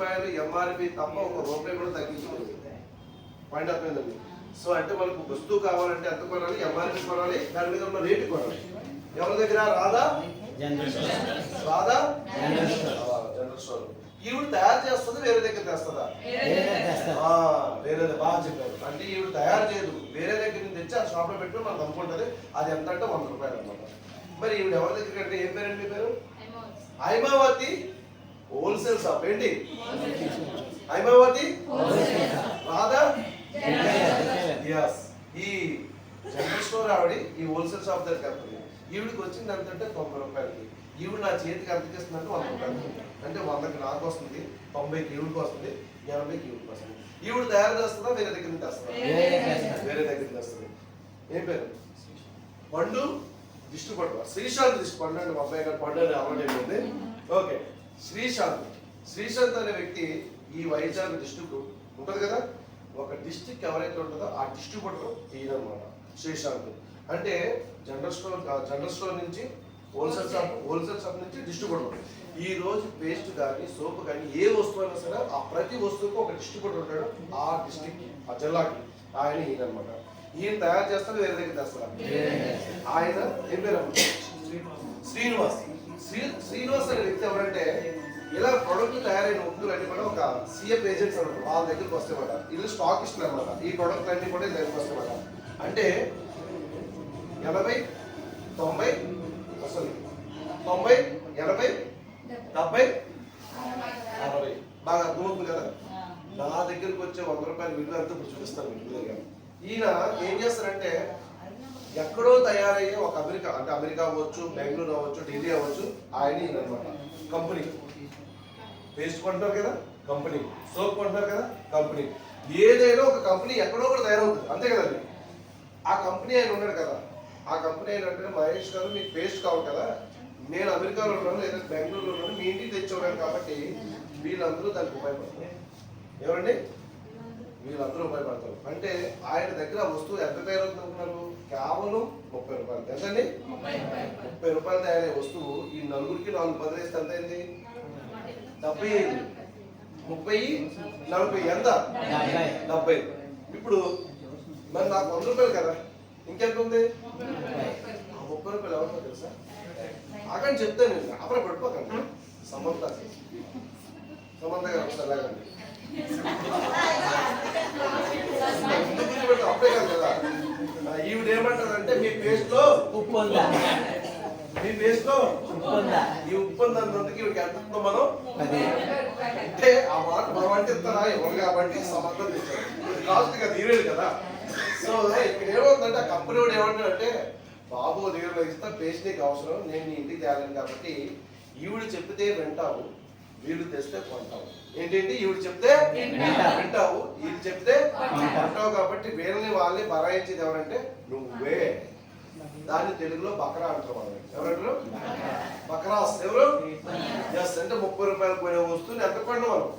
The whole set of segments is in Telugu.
రూపాయలు ఎంఆర్పి తప్ప ₹1 కూడా తగ్గించుకోలేదు. పాయింట్ అర్థమైందండి. సో అంటే మనకు వస్తువు కావాలంటే ఎంత కొనాలి, ఎంఆర్పి కొనాలి, దాని మీద ఉన్న రేటు కొనాలి. ఎవరి దగ్గర? Radha general store. ఈవిడ తయారు చేస్తుంది, వేరే దగ్గర తెస్తుందా? వేరే. బాగా చెప్పారు. అంటే ఈవిడ తయారు చేయదు, వేరే దగ్గర నుంచి తెచ్చి ఆ షాప్ లో పెట్టి మనకు అమ్ముకుంటది. అది ఎంత అంటే ₹100 అన్నమాట. మరి ఈవిడ ఎవరి దగ్గర అంటే ఏం పేరండి మీ పేరు? Haimavathi wholesale shop. ఏంటి హైమావతి రాధా? ఈ జనరల్ స్టోర్ ఆవిడ ఈ హోల్సేల్ షాప్ దగ్గర వెళ్తుంది. ఈవిడికి వచ్చింది ఎంతంటే ₹90. ఈవిడ నా చేతికి ఎంత చేస్తుందంటే ₹100. అంటే 100కి నాకు వస్తుంది, 90కి ఈవిడికి వస్తుంది, 80కి ఈవిడికి వస్తుంది. ఈవిడ తయారు చేస్తుందా, వేరే దగ్గర నుంచి తెస్తుందా? వేరే దగ్గర నుంచి వస్తుంది. ఏం పేరు? పండు డిస్ట్రిబ్యూటర్. శ్రీశాంత్ పండు అండి. మా అబ్బాయి గారు పండు అని అలవాటు అయిపోయింది. ఓకే, శ్రీశాంత్ అనే వ్యక్తి ఈ వైజాగ్ డిస్ట్రిక్ట్ ఉంటుంది కదా, ఒక డిస్ట్రిక్ట్ ఎవరైతే ఉంటుందో ఆ డిస్ట్రిబ్యూటర్ ఈయనమాట శ్రీశాంత్. అంటే జనరల్ స్టోర్ నుంచి హోల్సేల్ షాప్ నుంచి డిస్ట్రిబ్యూటర్. ఈ రోజు పేస్ట్ కానీ సోప్ కానీ ఏ వస్తువు అయినా సరే ఆ ప్రతి వస్తువుకు ఒక డిస్ట్రిబ్యూటర్ ఉంటాడు. ఆ డిస్ట్రిక్ట్ ఆ జిల్లాకి ఆయన ఈయన అనమాట. ఈయన తయారు చేస్తారు, వేరే దగ్గర తెస్తారు. ఆయన ఏం పేరు? శ్రీనివాస్ అనే వ్యక్తి ఎవరంటే ఇలా ప్రొడక్ట్ తయారైన వస్తువులు అన్ని కూడా ఒక సిఎఫ్ ఏజెంట్స్ అనమాట. వాళ్ళ దగ్గరికి వస్తాయన్నమాట. వీళ్ళు స్టాక్ ఇస్తున్నారు అనమాట. ఈ ప్రొడక్ట్ అన్ని కూడా దగ్గరికి వస్తాయన్నమాట. అంటే 80, 90 వస్తుంది, 90, 80, 70, 60. బాగా అర్థమవుతుంది కదా. నా దగ్గరికి వచ్చే ₹100 విలువ ఎంతో చూపిస్తాను మీకు. ఈయన ఏం చేస్తారంటే ఎక్కడో తయారయ్యే ఒక అమెరికా అవ్వచ్చు, బెంగళూరు అవ్వచ్చు, ఢిల్లీ అవ్వచ్చు, ఆయన ఈయన అనమాట. కంపెనీ పేస్ట్ కొంటారు కదా, కంపెనీ సోప్ కొంటారు కదా, కంపెనీ. ఏదైనా ఒక కంపెనీ ఎక్కడో కూడా తయారవుతుంది, అంతే కదండి. ఆ కంపెనీ ఆయన ఉన్నాడు కదా, ఆ కంపెనీ అయినట్టు మహేష్ గారు మీకు పేస్ట్ కావాలి కదా, నేను అమెరికాలో ఉన్నాను లేదా బెంగళూరులో ఉన్నాను, మీ ఇంటికి తెచ్చేవాడు కాబట్టి వీళ్ళందరూ దానికి ఉపయోగపడతారు. ఎవరండి? వీళ్ళందరూ ఉపయోగపడతారు. అంటే ఆయన దగ్గర వస్తువు ఎంత తయారవుతున్నారు? కేవలం ₹30. ఎంతండి? ₹30 తయారయ్యే వస్తువు ఈ నలుగురికి 4 బదిలేస్తే ఎంత అయింది? 75. 30, 40 ఎంత? 70. ఇప్పుడు మరి నాకు ₹100 కదా, ఇంకెంత ఉంది? ₹30 ఎవరికో తెలుసా? ఆగండి చెప్తాను నేను, అప్పుడు పడిపోకండి. సమంత గారు ఒకసారి లాగండి. అప్పుడే కాదు కదా, ఈవిడ ఏమంటారంటే మీ పేస్ట్ లో ఉప్పు ఉందా, మీ పేస్ట్ లో ఈ ఉప్పు ఉందందుకు ఈవిడికి ఎంత ఉందో మనం అంటే ఆ మాట మనం అంటే ఇస్తారా ఎవరు కాబట్టి సమంతం తెచ్చారు. కాస్ట్ కదా, ఈవేడు కదా. సో ఇక్కడ ఏమవుతుందంటే ఆ కంపెనీ వాడు ఏమంటాడంటే, బాబు దగ్గర ఇస్తా పేస్ట్ నీకు అవసరం, నేను నీ ఇంటికి తేలేను కాబట్టి ఈవిడ చెప్తే వింటావు, వీళ్ళు తెస్తే కొంటావు. ఏంటంటే ఈవిడ చెప్తే వింటావు, వీళ్ళు చెప్తే కొంటావు. కాబట్టి వీళ్ళని వాళ్ళని బరాయించేది ఎవరంటే నువ్వే. దాన్ని తెలుగులో బకరా అంటారు. వాళ్ళు ఎవరంటారు? బకరాస్. ఎవరు? జస్ట్ అంటే ₹30 పోయిన వస్తువుని ఎంత కొన్నా మనం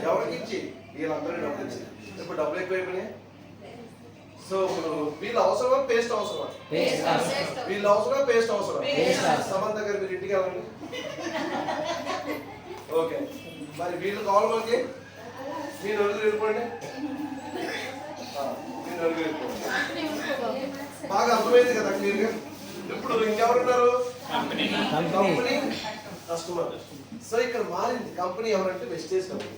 ఎవరికి ఇచ్చి? వీళ్ళందరినీ డబ్బులు ఇచ్చి. ఇప్పుడు డబ్బులు ఎక్కువైపోయినాయి. సో వీళ్ళు అవసరమా, పేస్ట్ అవసరమా? వీళ్ళు అవసరమా, పేస్ట్ అవసరం? సమంత గారు మీరు ఇంటికి వెళ్ళండి. ఓకే, మరి వీళ్ళు కావాలి మనకి. మీ నలుగురు వెళ్ళిపోండి, మీ నలుగురు వెళ్ళిపోండి. బాగా అర్థమైంది కదా క్లియర్గా. ఇప్పుడు ఇంకెవరున్నారు? Company, customer. సో ఇక్కడ మారింది. కంపెనీ ఎవరంటే వెస్టేజ్ కంపెనీ,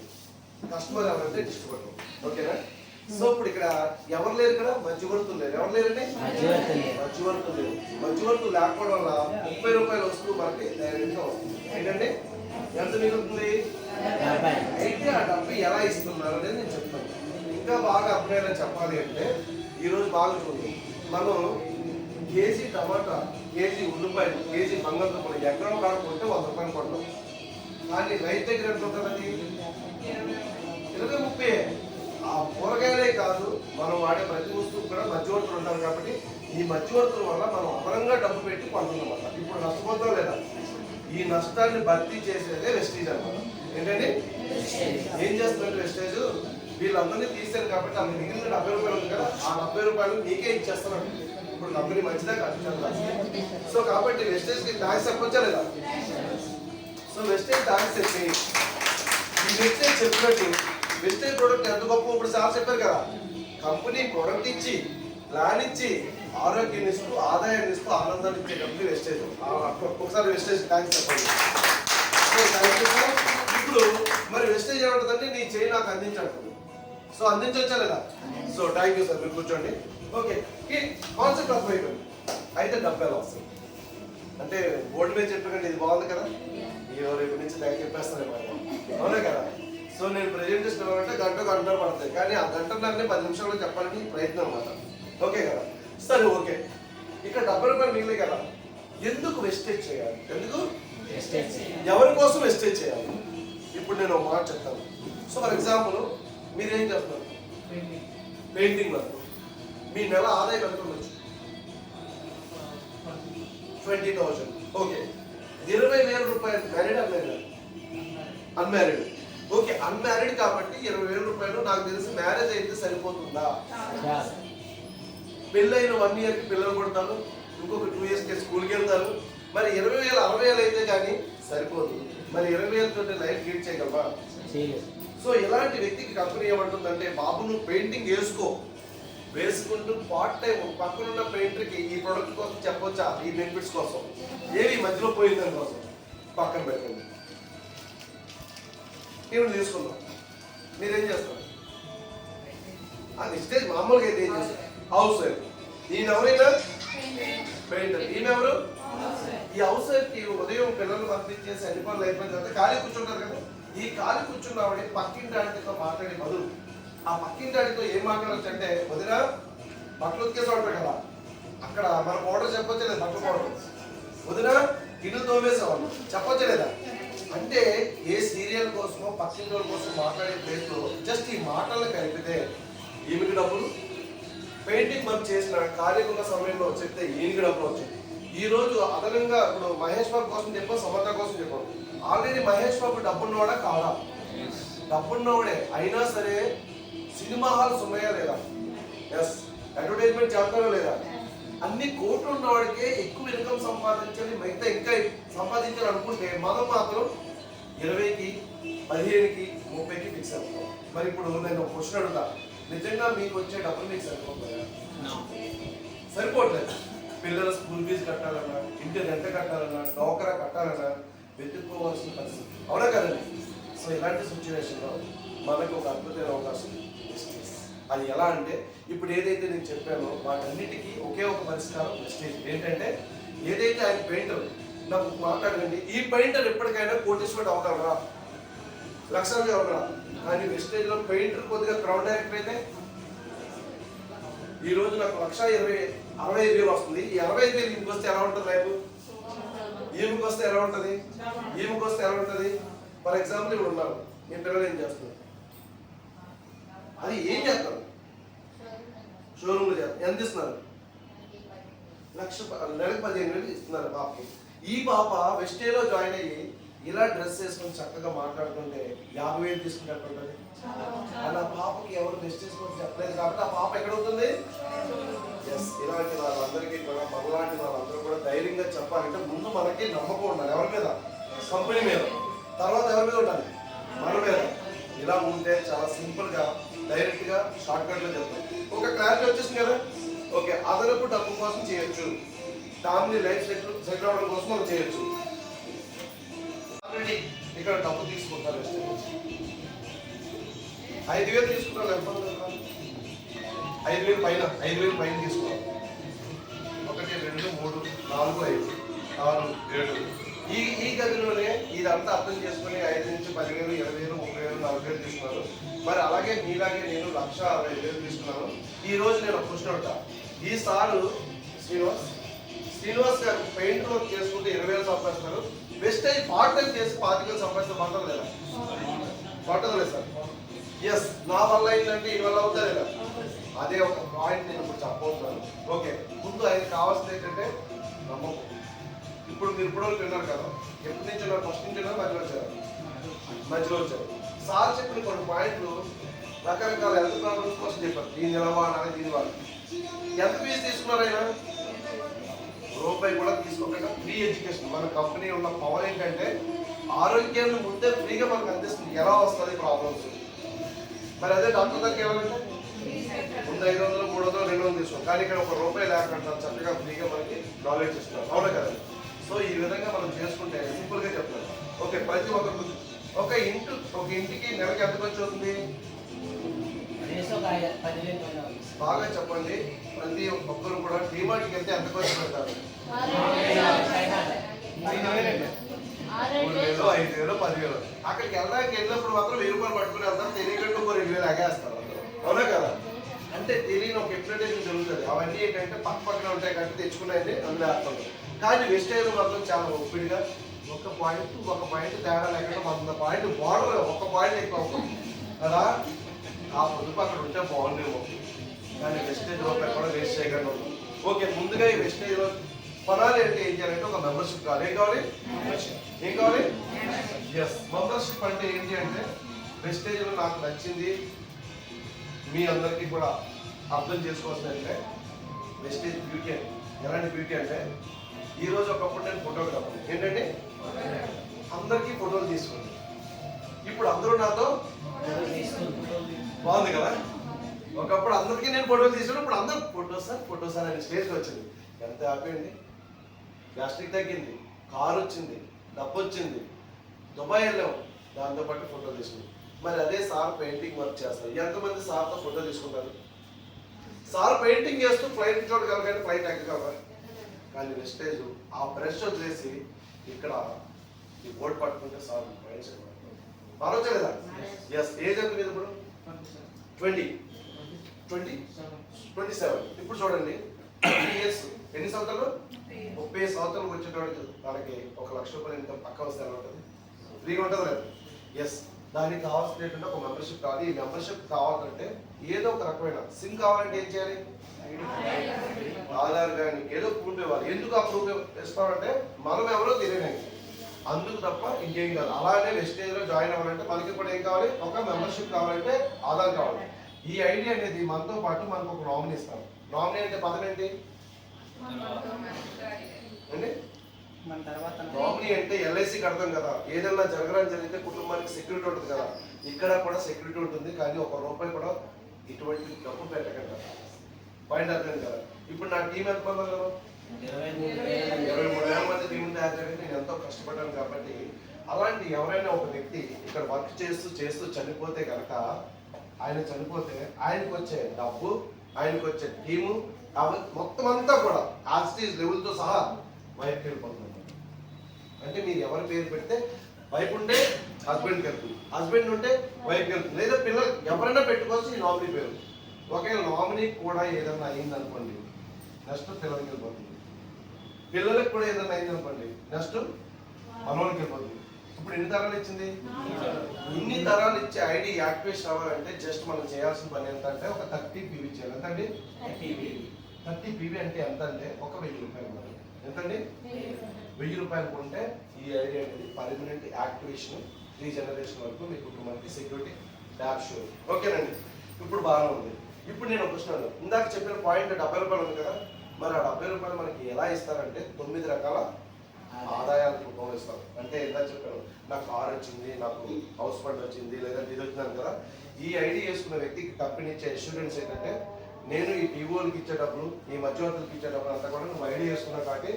కస్టమర్ ఎవరంటే డిస్ట్రిబ్యూటర్. ఓకేనా? సో ఇప్పుడు ఇక్కడ ఎవరు లేరు, ఇక్కడ మధ్యవర్తులు లేరు. ఎవరు లేరండి? మధ్యవర్తులు లేరు. మధ్యవర్తులు లేకపోవడం వల్ల ₹30 వస్తువు మనకి డైరెక్ట్గా వస్తుంది. ఏంటంటే ఎంత మిగులుతుంది? అయితే ఆ డబ్బు ఎలా ఇస్తున్నారు అనేది నేను చెప్తాను. ఇంకా బాగా అర్థమయ్యేలా చెప్పాలి అంటే ఈరోజు బాగా చూడండి, మనం కేజీ టమాటా, కేజీ ఉల్లిపాయలు, కేజీ బంగాళదుంపలు ఎక్కడో కాడ కొంటే ₹100 కొంటాం. కానీ రైతు దగ్గర ఎంత ఉంటుంది? 20, 30. ఆ కూరగాయలే కాదు, మనం వాడే ప్రతి వస్తువు కూడా మధ్యవర్తులు ఉంటారు. కాబట్టి ఈ మధ్యవర్తుల వల్ల మనం అదనంగా డబ్బు పెట్టి కొంటున్నాం. ఇప్పుడు నష్టపోతాం లేదా? ఈ నష్టాన్ని భర్తీ చేసేదే వెస్టేజ్ అన్నమాట. ఏంటండి? ఏం చేస్తున్నారు వెస్టేజ్? వీళ్ళందరినీ తీసారు కాబట్టి ఆ మిగిలిన ₹70 ఉంది కదా, ఆ ₹70 నీకే ఇచ్చేస్తున్నాడు. ఇప్పుడు కంపెనీ మంచిదా కాదు? సో కాబట్టి వెస్టేజ్కి ట్యాక్స్ చెప్పొచ్చా లేదా? సో వెస్టేజ్ ట్యాక్స్ చెప్పి వెస్టేజ్ చెప్పినట్టు వెస్టేజ్ ప్రోడక్ట్ ఎంత గొప్ప ఇప్పుడు సార్ చెప్పారు కదా, కంపెనీ ప్రోడక్ట్ ఇచ్చి ప్లాన్ ఇచ్చి ఆరోగ్యాన్ని ఇస్తూ ఆదాయాన్ని ఇస్తూ ఆనందాన్ని ఇచ్చే కంపెనీ వెస్టేజ్. ఒకసారి వెస్టేజ్ థ్యాంక్స్ చెప్పండి. ఇప్పుడు మరి వెస్టేజ్ ఏమంటుందంటే నీ చేయి నాకు అందించండి. సో అందించవచ్చా లేదా? సో థ్యాంక్ యూ సార్, మీరు కూర్చోండి. ఓకే, కాన్సెప్ట్ అర్థమైపోయింది. అయితే డబ్బు ఎలా వస్తుంది అంటే బోర్డు మీద చెప్పకండి, ఇది బాగుంది కదా, రేపు నుంచి దాకా చెప్పేస్తాను, అవునే కదా. సో నేను ప్రెజెంటేషన్ ఇవ్వాలంటే గంటన్నర పడుతుంది, కానీ ఆ గంటన్నరని 10 నిమిషాల్లో చెప్పడానికి ప్రయత్నం అన్నమాట. ఓకే కదా, సరే ఓకే. ఇక్కడ 70 రూపాయలు మిగిలే కదా, ఎందుకు వెస్టేజ్ చేయాలి? ఎందుకు ఎవరి కోసం వెస్టేజ్ చేయాలి? ఇప్పుడు నేను ఒక మాట చెప్తాను. సో ఫర్ ఎగ్జాంపుల్ మీరేం చేస్తున్నారు, పెయింటింగ్ వర్క్, మీ నెల ఆదాయం ఎంత ఉండొచ్చు? 20,000. ఓకే, 20,000 రూపాయలు married unmarried? Unmarried. Okay, unmarried కాబట్టి 20,000 రూపాయలు నాకు తెలిసి మ్యారేజ్ అయితే సరిపోతుందా? పెళ్ళైన 1 ఇయర్కి పిల్లలు కొడతారు, ఇంకొక 2 ఇయర్స్కి స్కూల్కి వెళ్తారు. మరి 20,000 60,000 అయితే కానీ సరిపోదు. మరి 20,000 తోటి లైఫ్ లీడ్ చేయగలవా? సో ఇలాంటి వ్యక్తికి కంపెనీ ఏమంటుందంటే, బాబు నువ్వు పెయింటింగ్ వేసుకుంటూ పార్ట్ టైం పక్కనున్న పెయింటర్కి ఈ ప్రొడక్ట్ కోసం చెప్పొచ్చా, ఈ బెనిఫిట్స్ కోసం, ఏవి మధ్యలో పోయిందని కోసం పక్కన పెట్టండి. నేను తీసుకుందాం, మీరేం చేస్తారు? అది స్టేజ్ మామూలుగా అయితే ఏం చేస్తారు? House wife. ఈయన ఎవరైనా పెయింటర్, ఈయన ఎవరు? ఈ హౌస్ వైఫ్కి ఉదయం పిల్లలు పంపించేసి అన్ని పనులు అయిపోయిన తర్వాత ఖాళీ కూర్చుంటారు కదా, ఈ ఖాళీ కూర్చున్నవాడి పక్కింటి ఆడితో మాట్లాడే బదులు ఆ పక్కింటి ఆడితో ఏం మాట్లాడచ్చు అంటే, వదిన బట్టలు ఉతికేసి ఉంటారు కదా, అక్కడ మన పౌడర్ చెప్పొచ్చే లేదా, బట్టల పౌడర్, వదిన గిన్నెలు తోమేసేవాళ్ళు చెప్పొచ్చే లేదా? అంటే ఏ సీరియల్ కోసమో పక్కింటి వాళ్ళ కోసం మాట్లాడే ప్లేస్లో జస్ట్ ఈ మాటలను కలిపితే ఈమెకి డబ్బులు, పెయింటింగ్ వర్క్ చేసిన కార్యక్రమ సమయంలో చెప్తే ఈయనకి డబ్బులు వచ్చింది. ఈ రోజు అదనంగా ఇప్పుడు మహేష్ బాబు కోసం చెప్పాం, సమర్థ కోసం చెప్పాం. ఆల్రెడీ మహేష్ బాబు డబ్బున్నవాడా కాదా? డబ్బున్నవాడే, అయినా సరే సినిమా హాల్స్ ఉన్నాయా లేదా? ఎస్. అడ్వర్టైజ్మెంట్ చేస్తారా లేదా? అన్ని కోట్లు ఉన్నవాడికే ఎక్కువ ఇన్కమ్ సంపాదించాలి, మిగతా ఇంకా సంపాదించాలి అనుకుంటే మనం మాత్రం 20కి 15కి 30కి ఫిక్స్ అవుతాం. మరి ఇప్పుడు నేను ఒక క్వశ్చన్ అడుగుతా, నిజంగా మీకు వచ్చే డబ్బులు మీకు సరిపోతాయా? సరిపోవట్లేదు. పిల్లల స్కూల్ ఫీజు కట్టాలన్నా, ఇంటి రెంట్ కట్టాలన్నా, డోకరా కట్టాలన్నా వెతుక్కోవాల్సిన పరిస్థితి, అవునా కదండి? సో ఇలాంటి సిచ్యువేషన్లో మనకు ఒక అద్భుతమైన అవకాశం. అది ఎలా అంటే, ఇప్పుడు ఏదైతే నేను చెప్పానో వాటన్నిటికీ ఒకే ఒక పరిష్కారం వెస్టేజ్. ఏంటంటే, ఏదైతే ఆయన పెయింటర్ నాకు మాట్లాడండి, ఈ పెయింటర్ ఎప్పటికైనా కోటీశ్వరుడు అవగలరా, లక్షలు అవగలరా? కానీ వెస్టేజ్లో పెయింటర్ కొద్దిగా క్రౌడ్ డైరెక్టర్ అయితే ఈ రోజు నాకు 1,65,000 వస్తుంది. ఈ 65,000 ఈమెకి వస్తే ఎలా ఉంటుంది లైఫ్? ఈమెకి వస్తే ఎలా ఉంటుంది? ఈమెకి వస్తే ఎలా ఉంటుంది? ఫర్ ఎగ్జాంపుల్ ఇప్పుడు ఉన్నారు, మీ పిల్లలు ఏం చేస్తున్నారు? అది ఏం చేస్తారు? షోరూమ్లో చేస్తారు. ఎంత ఇస్తున్నారు? నెలకు 15,000 ఇస్తున్నారు పాపకి. ఈ పాప వెస్టేజ్లో జాయిన్ అయ్యి ఇలా డ్రెస్ వేసుకొని చక్కగా మాట్లాడుతుంటే 50,000 తీసుకుంటే అలా పాపకి ఎవరు వెస్టేజ్ కోసం చెప్పలేదు కాబట్టి ఆ పాప ఎక్కడవుతుంది? ఎస్. ఇలాంటి వాళ్ళందరికీ కూడా, మనలాంటి వాళ్ళందరూ కూడా ధైర్యంగా చెప్పాలంటే ముందు మనకి నమ్మకం ఉండాలి. ఎవరి మీద? కంపెనీ మీద. తర్వాత ఎవరి మీద ఉండాలి? మన మీద. ఇలా ఉంటే చాలా సింపుల్గా డైరెక్ట్గా షార్ట్కట్లో చెప్తాం. ఒక క్లారిటీ వచ్చేసింది కదా. ఓకే, అదనపు డబ్బు కోసం చేయొచ్చు, ఫ్యామిలీ లైఫ్ సెటిల్ అవ్వడం కోసం మనం చేయొచ్చు. ఆల్రెడీ ఇక్కడ డబ్బు తీసుకుంటారు, 5,000 తీసుకుంటారు. ఎంత 5,000 పైన, 5,000 పైన తీసుకున్నాం. 1 2 3 4 5 6 7 ఈ గదిలోనే ఇదంతా అర్థం చేసుకుని 5 నుంచి 10,000 20,000 30,000 40,000 తీసుకున్నారు. మరి అలాగే మీలాగే నేను 1,60,000 తీసుకున్నాను. ఈ రోజు నేను ఒక క్వశ్చన్ అడుగుతా. ఈ సారు శ్రీనివాస్ గారు పెయింట్ వర్క్ చేసుకుంటే 20,000 సంపాదిస్తున్నారు. వెస్టేజ్ పార్ట్ టైం చేసి 25,000 సంపాదిస్తే పడతారు లేదా? పడతారు లేదు సార్? ఎస్. నా వల్ల ఏంటంటే ఈ వల్ల అవుతా లేదా? అదే ఒక పాయింట్ నేను ఇప్పుడు చెప్పబోతున్నాను. ఓకే, ముందు ఆయనకి కావాల్సింది ఏంటంటే నమ్మకం. ఇప్పుడు మీరు ఇప్పటివరకు విన్నారు కదా, ఎప్పటి నుంచి ఉన్నారు? ఫస్ట్ నుంచి ఉన్నారు, మధ్యలో వచ్చారు. సార్ చెప్పిన కొన్ని పాయింట్లు రకరకాల హెల్త్ ప్రాబ్లమ్స్ కోసం చెప్పారు. దీని నిలవాలని, దీని వాళ్ళు ఎంత ఫీజు తీసుకున్నారు ఆయన? రూపాయి కూడా తీసుకోకుండా ఫ్రీ ఎడ్యుకేషన్. మన కంపెనీ ఉన్న పవర్ ఏంటంటే ఆరోగ్యాన్ని ముందే ఫ్రీగా మనకు అందిస్తుంది. ఎలా వస్తుంది ప్రాబ్లమ్స్? మరి అదే డాక్టర్ దగ్గరికి వెళ్ళాలంటే ముందు 500, 300, 200 తీసుకోండి. కానీ ఇక్కడ ₹1 లేకుండా చక్కగా ఫ్రీగా మనకి నాలెడ్జ్ ఇస్తున్నారు. అవునా కదా? సో ఈ విధంగా మనం చేసుకుంటే సింపుల్గా చెప్తాను. ఓకే, ప్రతి ఒక్కరు ఒక ఇంటికి నెలకి ఎంత ఖర్చు అవుతుంది? బాగా చెప్పండి. ప్రతి ఒక్కరు కూడా డిమార్ట్కి వెళ్తే ఎంత ఖర్చు పెడతారు? 5,000, 5,000, 10,000. అక్కడికి వెళ్ళినప్పుడు మాత్రం ₹1000 పట్టుకుని వెళ్తారు. తెలియకుండా 2,000 ఆగేస్తారు. అవునా కదా? అంటే తెలియని ఒక ఎక్స్ప్లెనేషన్ జరుగుతుంది. అవన్నీ ఏంటంటే పక్కన ఉంటాయి కాబట్టి తెచ్చుకున్నాయని అందులో వేస్తాం. కానీ వెస్టేజ్ మాత్రం చాలా ఒప్పిడిగా ఒక పాయింట్ తేడా లేకుండా 100 పాయింట్ బార్డర్, ఒక పాయింట్ ఎక్కువ అవుతుంది కదా. ఆ పొదుపు అక్కడ ఉంటే బాగుండేమో, కానీ వెస్టేజ్ రూపాయి కూడా వేస్ట్ చేయకుండా ఉన్నాం. ఓకే, ముందుగా ఈ వెస్టేజ్ కొనాలి అంటే ఏం చేయాలంటే ఒక మెంబర్షిప్ కావాలి. ఏం కావాలి? ఎస్, మెంబర్షిప్ అంటే ఏంటి అంటే వెస్టేజ్లో నాకు నచ్చింది మీ అందరికీ కూడా అర్థం చేసుకోవాల్సిందంటే వెస్టేజ్ బ్యూటీ అంటే ఎలాంటి బ్యూటీ అంటే ఈరోజు ఒకప్పుడు నేను ఫోటోగ్రాఫర్ ఏంటంటే అందరికీ ఫోటోలు తీసుకోండి. ఇప్పుడు అందరూ నాతో బాగుంది కదా. ఒకప్పుడు అందరికీ నేను ఫోటోలు తీసుకుని ఇప్పుడు అందరూ ఫోటోస్ అనే స్టేజ్కి వచ్చింది. ఎంత హ్యాపీ అండి. గ్యాస్ట్రిక్ తగ్గింది, కారు వచ్చింది, డబ్బు వచ్చింది, దుబాయ్ వెళ్ళాం, దాంతోపాటు ఫోటోలు తీసుకుంది. మరి అదే సార్ పెయింటింగ్ వర్క్ చేస్తారు. ఎంతమంది సార్తో ఫోటో తీసుకుంటారు? సార్ పెయింటింగ్ చేస్తూ ఫ్లైట్ చూడగలగానే ఫ్లైట్ ఎక్కగలరా? కానీ వెస్టేజ్ ఆ బ్రష్ వదిలేసి ఇక్కడ ఈ బోర్డు పట్టుకుంటే సార్ ఆలోచలేదా? ఎస్, ఏజ్ ఎంత మీద ఇప్పుడు? 27. ఇప్పుడు చూడండి, 30 ఇయర్స్, ఎన్ని సంవత్సరాలు? 30 సంవత్సరాలకు వచ్చేటోడికి మనకి ₹1,00,000 ఇన్కమ్ పక్క వస్తే ఎలా ఉంటుంది? ఫ్రీగా ఉంటుంది కదా. ఎస్, దానికి కావాల్సినటువంటి ఒక మెంబర్షిప్ కావాలి. ఈ మెంబర్షిప్ కావాలంటే ఏదో ఒక రకమైన సిమ్ కావాలంటే ఏం చేయాలి? ఆధార్ కానీ ఏదో ప్రూఫ్ ఇవ్వాలి. ఎందుకు ఆ ప్రూఫ్ ఇస్తామంటే మనం ఎవరో తెలియడానికి, అందుకు తప్ప ఇంకేం కాదు. అలానే వెస్టేజ్లో జాయిన్ అవ్వాలంటే మనకి కూడా ఏం కావాలి? ఒక మెంబర్షిప్ కావాలంటే ఆధార్ కావాలి. ఈ ఐడియా అనేది మనతో పాటు మనకు ఒక నామినీ ఇస్తాం. నామినీ అంటే పదం ఏంటి అండి? నామినీ అంటే LIC కడతాం కదా. ఏదైనా జరగడానికి జరిగితే కుటుంబానికి సెక్యూరిటీ ఉంటుంది కదా. ఇక్కడ కూడా సెక్యూరిటీ ఉంటుంది, కానీ ₹1 కూడా ఇటువంటి డబ్బు పెట్టకండి. పాయింట్ అర్థం కదా. ఇప్పుడు నా టీం ఎంత మంది కదా? 23,000 మంది టీం తయారు చేయడానికి నేను ఎంతో కష్టపడ్డాను. కాబట్టి అలాంటి ఎవరైనా ఒక వ్యక్తి ఇక్కడ వర్క్ చేస్తూ చనిపోతే కనుక, ఆయన చనిపోతే ఆయనకు వచ్చే డబ్బు, ఆయనకు వచ్చే టీము మొత్తం అంతా కూడా ఆస్టీజ్ లెవెల్తో సహా వైఫ్కి వెళ్ళిపోతుంది. అంటే మీరు ఎవరి పేరు పెడితే వైఫ్ ఉంటే హస్బెండ్కి వెళ్తుంది, హస్బెండ్ ఉంటే వైఫ్కి వెళ్తుంది, లేదా పిల్లలు ఎవరైనా పెట్టుకోవచ్చు ఈ నామినీ పేరు. ఒకవేళ నామినీ కూడా ఏదైనా అయిందనుకోండి, నెక్స్ట్ పిల్లలకి వెళ్ళిపోతుంది. పిల్లలకు కూడా ఏదైనా అయిందనుకోండి, నెక్స్ట్ మనోళ్ళకి వెళ్ళిపోతుంది. ఇప్పుడు ఎన్ని తరాలు ఇచ్చింది? ఇన్ని తరాలు ఇచ్చే ఐడి యాక్టివేషన్ అవ్వాలంటే జస్ట్ మనం చేయాల్సిన పని ఎంత అంటే ఒక 30 PV చేయాలి. ఎంత అండి? 30 PV అంటే ఎంత అంటే ఒక ₹1,000. ఎంతండి? ₹1,000 కొంటే ఈ ఐడి అనేది పర్మనెంట్ యాక్టివేషన్ 3 జనరేషన్ వరకు మీ కుటుంబానికి సెక్యూరిటీ డాష్ షూర్. ఓకేనండి, ఇప్పుడు బాగా ఉంది. ఇప్పుడు నేను ఒక క్వశ్చన్, ఇందాక చెప్పిన పాయింట్ ₹70 ఉంది కదా. మరి ఆ ₹70 మనకి ఎలా ఇస్తారంటే 9 రకాల ఆదాయాల రూపంలో ఇస్తారు. అంటే ఎలా చెప్పాను, నాకు కార్ వచ్చింది, నాకు హౌస్ ఫండ్ వచ్చింది, లేదంటే ఇది వచ్చిందని కదా. ఈ ఐడి వేసుకున్న వ్యక్తికి కంపెనీ ఇచ్చే ఇన్సూరెన్స్ ఏంటంటే, నేను ఈ టీఓలకి ఇచ్చే డబ్బులు, ఈ మధ్యవర్తులకి ఇచ్చే డబ్బులు అంతా కూడా నువ్వు ఐడి వేసుకున్నా కాబట్టి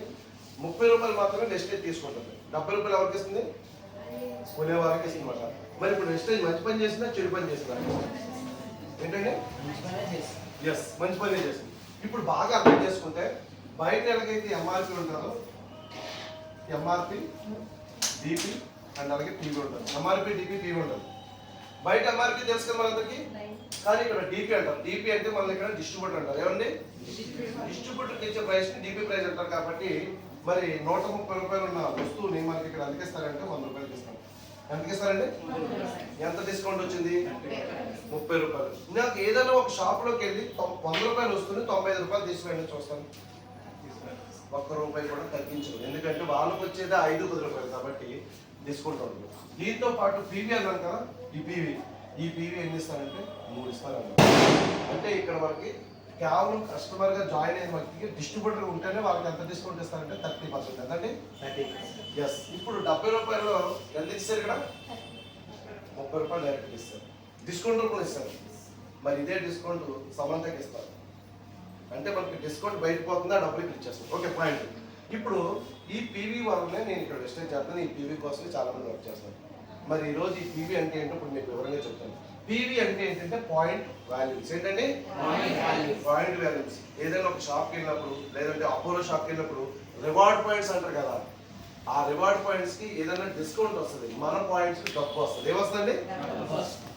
₹30 మాత్రమే వెస్టేజ్ తీసుకుంటుంది. ₹70 ఎవరికి ఇస్తుంది? కొనే వారికి ఇస్తుంది అన్నమాట. మరి ఇప్పుడు వెస్టేజ్ మంచి పని చేసిందా చెడు పని చేసిందా? ఏంటంటే ఎస్, మంచి పని చేసింది. ఇప్పుడు బాగా అర్థం చేసుకుంటే బయట ఎలాగైతే MRP ఉంటుందో, MRP, DP అండ్ అలాగే PV ఉంటుంది. MRP, DP, PV ఉంటుంది. బయట MRP తెలుసు కదా మనందరికీ, కానీ ఇక్కడ DP అంటారు. DP అంటే మన ఇక్కడ డిస్ట్రిబ్యూటర్ అంటారు. ఏమండి? డిస్ట్రిబ్యూటర్కి ఇచ్చే ప్రైస్ ని DP ప్రైస్ అంటారు. కాబట్టి మరి ₹130 ఉన్న వస్తువుని మనకి ఇక్కడ ఎంత ఇస్తారంటే ₹100 ఇస్తాం. ఎంత ఇస్తారండి? ఎంత డిస్కౌంట్ వచ్చింది? ₹30. నాకు ఏదైనా ఒక షాప్ లోకి వెళ్ళి ₹100 వస్తుంది, ₹95 తీసివేయండి చూస్తాను. ₹1 కూడా తగ్గించదు. ఎందుకంటే వాళ్ళకి వచ్చేది ₹5-10 కాబట్టి డిస్కౌంట్ ఉంటుంది. దీంతో పాటు PV అన్నాను కదా, ఈ PV ఎన్ని ఇస్తారంటే 3 ఇస్తారు. అంటే ఇక్కడ మనకి కేవలం కస్టమర్ గా జాయిన్ అయిన వ్యక్తికి డిస్ట్రిబ్యూటర్ ఉంటేనే వాళ్ళకి ఎంత డిస్కౌంట్ ఇస్తారంటే 30%. ఎంతండి? 30. ఎస్. ఇప్పుడు 70 రూపాయలు ఎంత ఇస్తారు ఇక్కడ? 30 రూపాయలు డైరెక్ట్ ఇస్తారు. డిస్కౌంట్ కూడా ఇస్తారు. మరి ఇదే డిస్కౌంట్ సమంతకి ఇస్తారు అంటే మనకి డిస్కౌంట్ బయట పోతుందా, డబ్బులు ఇక్కడ ఇచ్చేస్తాం. Okay, point. ఇప్పుడు ఈ పీవీ వల్లనే నేను ఇక్కడ డిస్కస్ చేస్తాను. ఈ పీవీ కోసమే చాలా మంది వర్క్ చేస్తాను. మరి ఈరోజు ఈ పీవీ అంటే ఏంటో ఇప్పుడు మీకు వివరంగా చెప్తాను. పీవీ అంటే ఏంటంటే పాయింట్ వాల్యూస్. ఏంటంటే పాయింట్ వాల్యూస్. ఏదైనా ఒక షాప్కి వెళ్ళినప్పుడు, లేదంటే అపోలో షాప్కి వెళ్ళినప్పుడు రివార్డ్ పాయింట్స్ అంటారు కదా, ఆ రివార్డ్ పాయింట్స్ కి ఏదైనా డిస్కౌంట్ వస్తుంది, మన పాయింట్స్ కి డబ్బు వస్తుంది. ఏమొస్తుంది?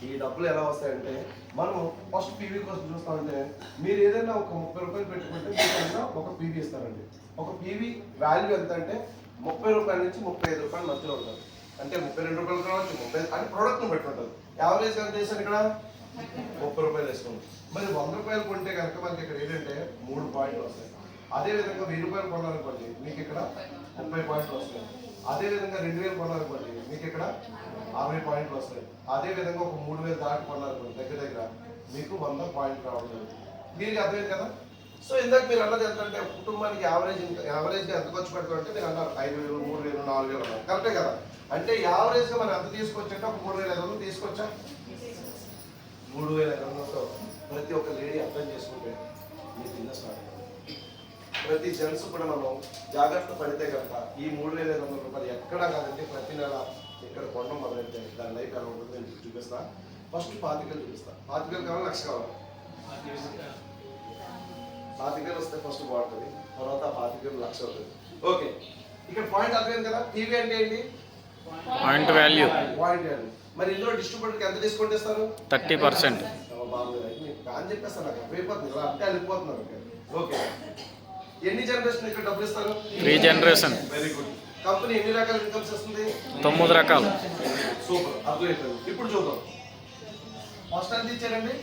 ఈ డబ్బులు ఎలా వస్తాయంటే మనం ఫస్ట్ పీవీ కోసం చూస్తామంటే మీరు ఏదైనా ఒక 30 రూపాయలు పెట్టుకుంటే మీకు ఒక పీవీ ఇస్తారండి. ఒక పీవీ వాల్యూ ఎంత అంటే 30 రూపాయల నుంచి 35 రూపాయల మధ్యలో ఉంటుంది. అంటే 32 రూపాయలు కావచ్చు, 30 అంటే ప్రోడక్ట్ని బట్టి ఉంటుంది. యావరేజ్ ఎంత వేసాను ఇక్కడ? 30 రూపాయలు వేసుకోండి. మరి 100 రూపాయలు కొంటే కనుక మనకి ఇక్కడ ఏంటంటే 3 పాయింట్లు వస్తాయి. అదేవిధంగా 1000 రూపాయలు కొనాలనుకోండి మీకు ఇక్కడ 30 పాయింట్లు వస్తాయి. అదేవిధంగా 2000 కొనాలనుకోండి మీకు ఇక్కడ 60 పాయింట్లు వస్తాయి. అదేవిధంగా ఒక 3000 దాటి కొనాలనుకోండి దగ్గర దగ్గర మీకు 100 పాయింట్లు రావడం. దీనికి అర్థమైంది కదా? సో ఇందాక మీరు అన్నది ఎంతంటే కుటుంబానికి యావరేజ్గా ఎంత ఖర్చు పెడతారంటే మీరు అన్నారు 5000, 3000, 4000 అన్నారు. కరెక్టే కదా? అంటే యావరేజ్గా మనం ఎంత తీసుకొచ్చంటే ఒక 3500 తీసుకొచ్చా. 3500తో ప్రతి ఒక్క లేడీ అర్థం చేసుకుంటే మీ బిజినెస్ స్టార్ట్. ప్రతి జెంట్స్ కూడా మనం జాగ్రత్త పడితే కనుక ఈ 3500 రూపాయలు ఎక్కడా కాదండి ప్రతి నెల ఇక్కడ కొనడం మొదలైతే దాని లైఫ్ ఎలా ఉంటుందో నేను చూపిస్తా. ఫస్ట్ 25,000 చూపిస్తా. 25,000 కావాలి, 1,00,000 కావాలి? 25,000 వస్తే ఫస్ట్ బాగుంటుంది, తర్వాత 25,000 1,00,000 అవుతుంది. ఓకే, ఇక్కడ పాయింట్ అర్థమైంది కదా? టీవీ అంటే ఏంటి? Point value. Point value. మరి ఇందులో డిస్ట్రిబ్యూటర్కి ఎంత డిస్కౌంట్ ఇస్తారు? 30%. బాగుంది అని చెప్పేస్తారు. నాకు అయిపోతుంది ఇలా అంటే వెళ్ళిపోతున్నారు. ఓకే, ఎన్ని జనరేషన్ ఇక్కడ డబ్బులు ఇస్తారు? 3 జనరేషన్. Very good. కంపెనీ ఎన్ని రకాల ఇన్కమ్స్ వస్తుంది? 9 రకాలు. సూపర్, అర్థమైపోయింది. ఇప్పుడు చూద్దాం. ఫస్ట్ ఎంత ఇచ్చారండి?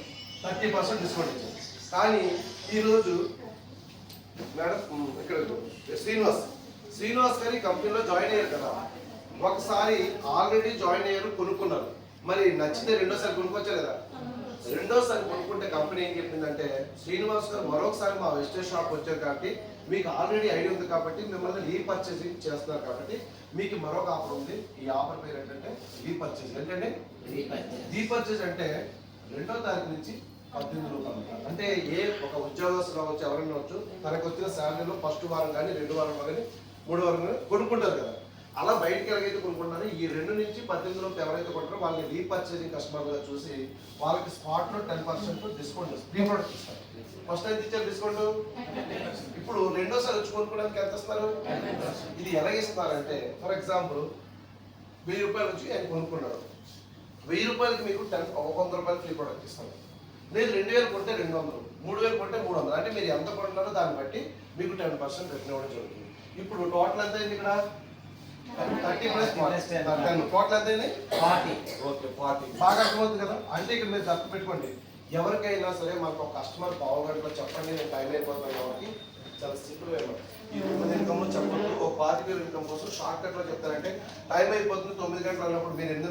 30% డిస్కౌంట్ ఇచ్చారు. కానీ ఈరోజు మేడం ఇక్కడ శ్రీనివాస్ గారి కంపెనీలో జాయిన్ అయ్యారు కదా, ఒకసారి ఆల్రెడీ జాయిన్ అయ్యారు, కొనుక్కున్నారు. మరి నచ్చితే రెండోసారి కొనుక్కోవచ్చా లేదా? రెండోసారి కొనుక్కుంటే కంపెనీ ఏం చెప్పిందంటే శ్రీనివాస్ గారు మరొకసారి మా వెస్టేజ్ షాప్ వచ్చారు కాబట్టి మీకు ఆల్రెడీ ఐడియా ఉంది కాబట్టి మిమ్మల్ని రీపర్చేసింగ్ చేస్తున్నారు కాబట్టి మీకు మరొక ఆఫర్ ఉంది. ఈ ఆఫర్ పేరు ఏంటంటే రీపర్చేజ్. ఏంటంటే రీపర్చేజ్ అంటే 2వ తారీఖు నుంచి 18 రూపాయలు. అంటే ఏ ఒక ఉద్యోగస్తులు కావచ్చు, ఎవరైనా వచ్చు, తనకు వచ్చిన శాలరీలో ఫస్ట్ వారం కానీ 2 వారం కానీ 3 వారం కానీ కొనుక్కుంటారు కదా. అలా బయటికి ఎలాగైతే కొనుక్కుంటారో ఈ 2 నుంచి 18 లోపు ఎవరైతే కొంటారో వాళ్ళని రీపర్చేసింగ్ కస్టమర్గా చూసి వాళ్ళకి స్పాట్లో 10% డిస్కౌంట్ ఫ్రీ ప్రొడక్ట్ ఇస్తారు. ఫస్ట్ అయితే ఇచ్చారు డిస్కౌంట్. ఇప్పుడు రెండోసారి వచ్చి కొనుక్కోవడానికి ఎంత ఇస్తారు? ఇది ఎలా ఇస్తున్నారంటే ఫర్ ఎగ్జాంపుల్ 1000 రూపాయలు వచ్చి ఆయన కొనుక్కున్నారు. 1000 రూపాయలకి మీకు 100 రూపాయలు ఫ్రీ ప్రొడక్ట్ ఇస్తారు. లేదు 2000 కొంటే 200, 3000 కొంటే 300. అంటే మీరు ఎంత కొంటున్నారో దాన్ని బట్టి మీకు 10% రిటర్న్ ఇవ్వడం జరుగుతుంది. ఇప్పుడు టోటల్ ఎంత అయింది ఇక్కడ? 30 + 10 టోటల్ ఎంత అయింది? 40. ఓకే, 40. బాగా అర్థమవుతుంది కదా? అంటే ఇక్కడ మీరు దత్తు పెట్టుకోండి. ఎవరికైనా సరే మనకు ఒక కస్టమర్ పావు గంటలో చెప్పండి నేను టైం అయిపోతాను కాబట్టి చాలా సింపుల్ అనమాట. ఈ 9 ఇన్కమ్ చెప్పొద్దు. ఒక 25,000 ఇన్కమ్ కోసం షార్ట్ కట్ లో చెప్తారంటే టైం అయిపోతుంది 9 గంటలు అన్నప్పుడు మీరు 8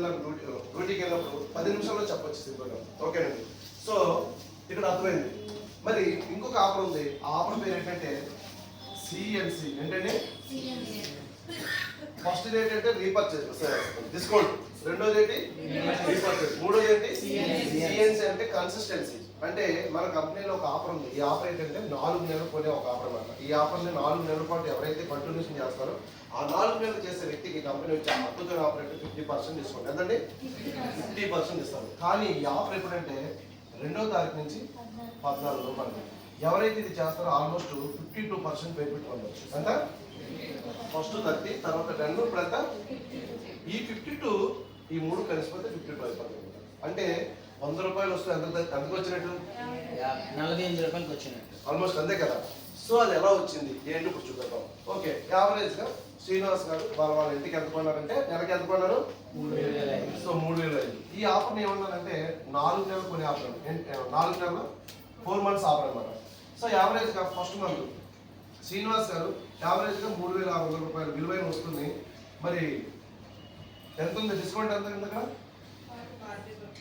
డ్యూటీకి వెళ్ళినప్పుడు 10 నిమిషాల్లో చెప్పొచ్చు సింపుల్గా. ఓకేనండి. సో ఇక్కడ అర్థమైంది. మరి ఇంకొక ఆఫర్ ఉంది. ఆ ఆఫర్ పేరు ఏంటంటే సిఎన్సి. ఏంటంటే ఫస్ట్ ఏంటంటే రీపర్చేజ్ డిస్కౌంట్, రెండోది ఏంటి రీపర్చేజ్, మూడోది ఏంటి సిఎన్సి అంటే కన్సిస్టెన్సీ. అంటే మన కంపెనీలో ఒక ఆఫర్ ఉంది. ఈ ఆఫర్ ఏంటంటే 4 నెలలు కొనే ఒక ఆఫర్ అన్నమాట. ఈ ఆఫర్ని 4 నెలల పాటు ఎవరైతే కంటిన్యూషన్ చేస్తారో ఆ 4 నెలలు చేసే వ్యక్తికి కంపెనీ వచ్చి అద్భుతమైన ఆఫర్ అంటే 50% డిస్కౌంట్. ఎంతండి? 50% ఇస్తారు. కానీ ఈ ఆఫర్ ఎప్పుడంటే 2వ తారీఖు నుంచి 14 రూపాయలు. ఎవరైతే ఇది చేస్తారో ఆల్మోస్ట్ 52% బెనిఫిట్ పొందవచ్చు. ఎంత? ఫస్ట్ 30, తర్వాత 10, ఇప్పుడు ఎంత? ఈ 52 ఈ 3 కలిసిపోతే 52 అయిపోతుంది. అంటే 100 రూపాయలు వస్తే ఎంతకు వచ్చినట్టు? 45 రూపాయలకి వచ్చినట్టు. ఆల్మోస్ట్ అంతే కదా. సో అది ఎలా వచ్చింది ఏంటి ఇప్పుడు చూద్దాం. ఓకే, యావరేజ్ గా శ్రీనివాస్ గారు వాళ్ళ ఇంటికి ఎంత కొన్నారంటే నెలకి ఎంత కొన్నారు? 3,500. సో 3,500. ఈ ఆఫర్ ఏమన్నారంటే 4 నెలలు కొనే ఆఫర్. 4 నెలలు 4 మంత్స్ ఆఫర్ అనమాట. సో యావరేజ్ గా ఫస్ట్ మంత్ శ్రీనివాస్ గారు యావరేజ్ గా 3,600 రూపాయలు విలువైన వస్తుంది. మరి ఎంత ఉంది డిస్కౌంట్? ఎంత ఉంది అక్కడ?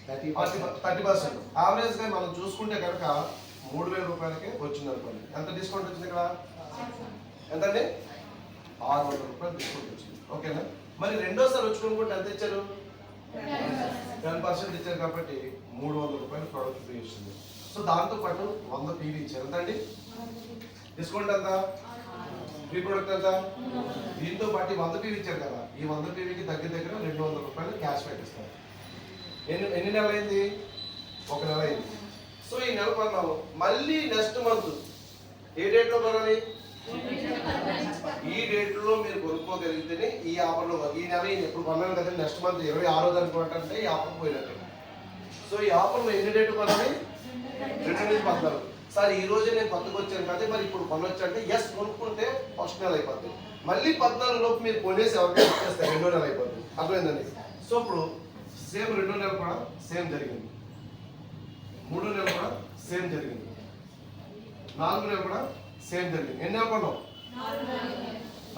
30%. యావరేజ్ గా మనం చూసుకుంటే కనుక 3000 రూపాయలకే వచ్చింది అనుకోండి. ఎంత డిస్కౌంట్ వచ్చింది ఇక్కడ? ఎంతండి? 600 రూపాయలు డిస్కౌంట్ వచ్చింది. ఓకేనా? మరి రెండోసారి వచ్చుకోనుకుంటే ఎంత ఇచ్చారు? 10% ఇచ్చారు కాబట్టి 300 రూపాయలు ప్రోడక్ట్ ఫ్రీ ఇస్తుంది. సో దాంతో పాటు 100 పీవీ ఇచ్చారు. ఎంతండి డిస్కౌంట్? ఎంత ఫ్రీ ప్రోడక్ట్? ఎంత? దీంతో పాటు 100 పీవీ ఇచ్చారు కదా, ఈ 100 పీవీకి దగ్గర 200 రూపాయలు క్యాష్ బ్యాక్ ఇస్తారు. ఎన్ని నెలలు అయింది? 1 నెల అయింది. సో ఈ నెల కొన్నాము, మళ్ళీ నెక్స్ట్ మంత్ ఏ డేట్లో కొనాలి? ఈ డేట్లో మీరు కొనుక్కోగలిగితేనే ఈ ఆఫర్లో. ఈ నెల ఎప్పుడు కొన్నాను కదా, నెక్స్ట్ మంత్ 26వ తారీఖు కొనంటే ఈ ఆఫర్ పోయినట్టు. సో ఈ ఆఫర్లో ఎన్ని డేట్లు కొనాలి? 2 నుంచి 14. సార్ ఈ రోజే నేను కొత్తగా వచ్చాను కదా, మరి ఇప్పుడు కొనొచ్చు అంటే ఎస్, కొనుక్కుంటే ఫస్ట్ నెల అయిపోతుంది. మళ్ళీ 14 లోపు మీరు కొనేసి ఎవరికైనా ఇచ్చేస్తే 2వ నెల అయిపోతుంది. అర్థమైందండి? సో ఇప్పుడు సేమ్ 2వ నెల కూడా సేమ్ జరిగింది, 3వ నెల కూడా సేమ్ జరిగింది, 4వ నెల కూడా సేమ్ జరిగింది. ఎన్ని నెలలు కొన్నాం?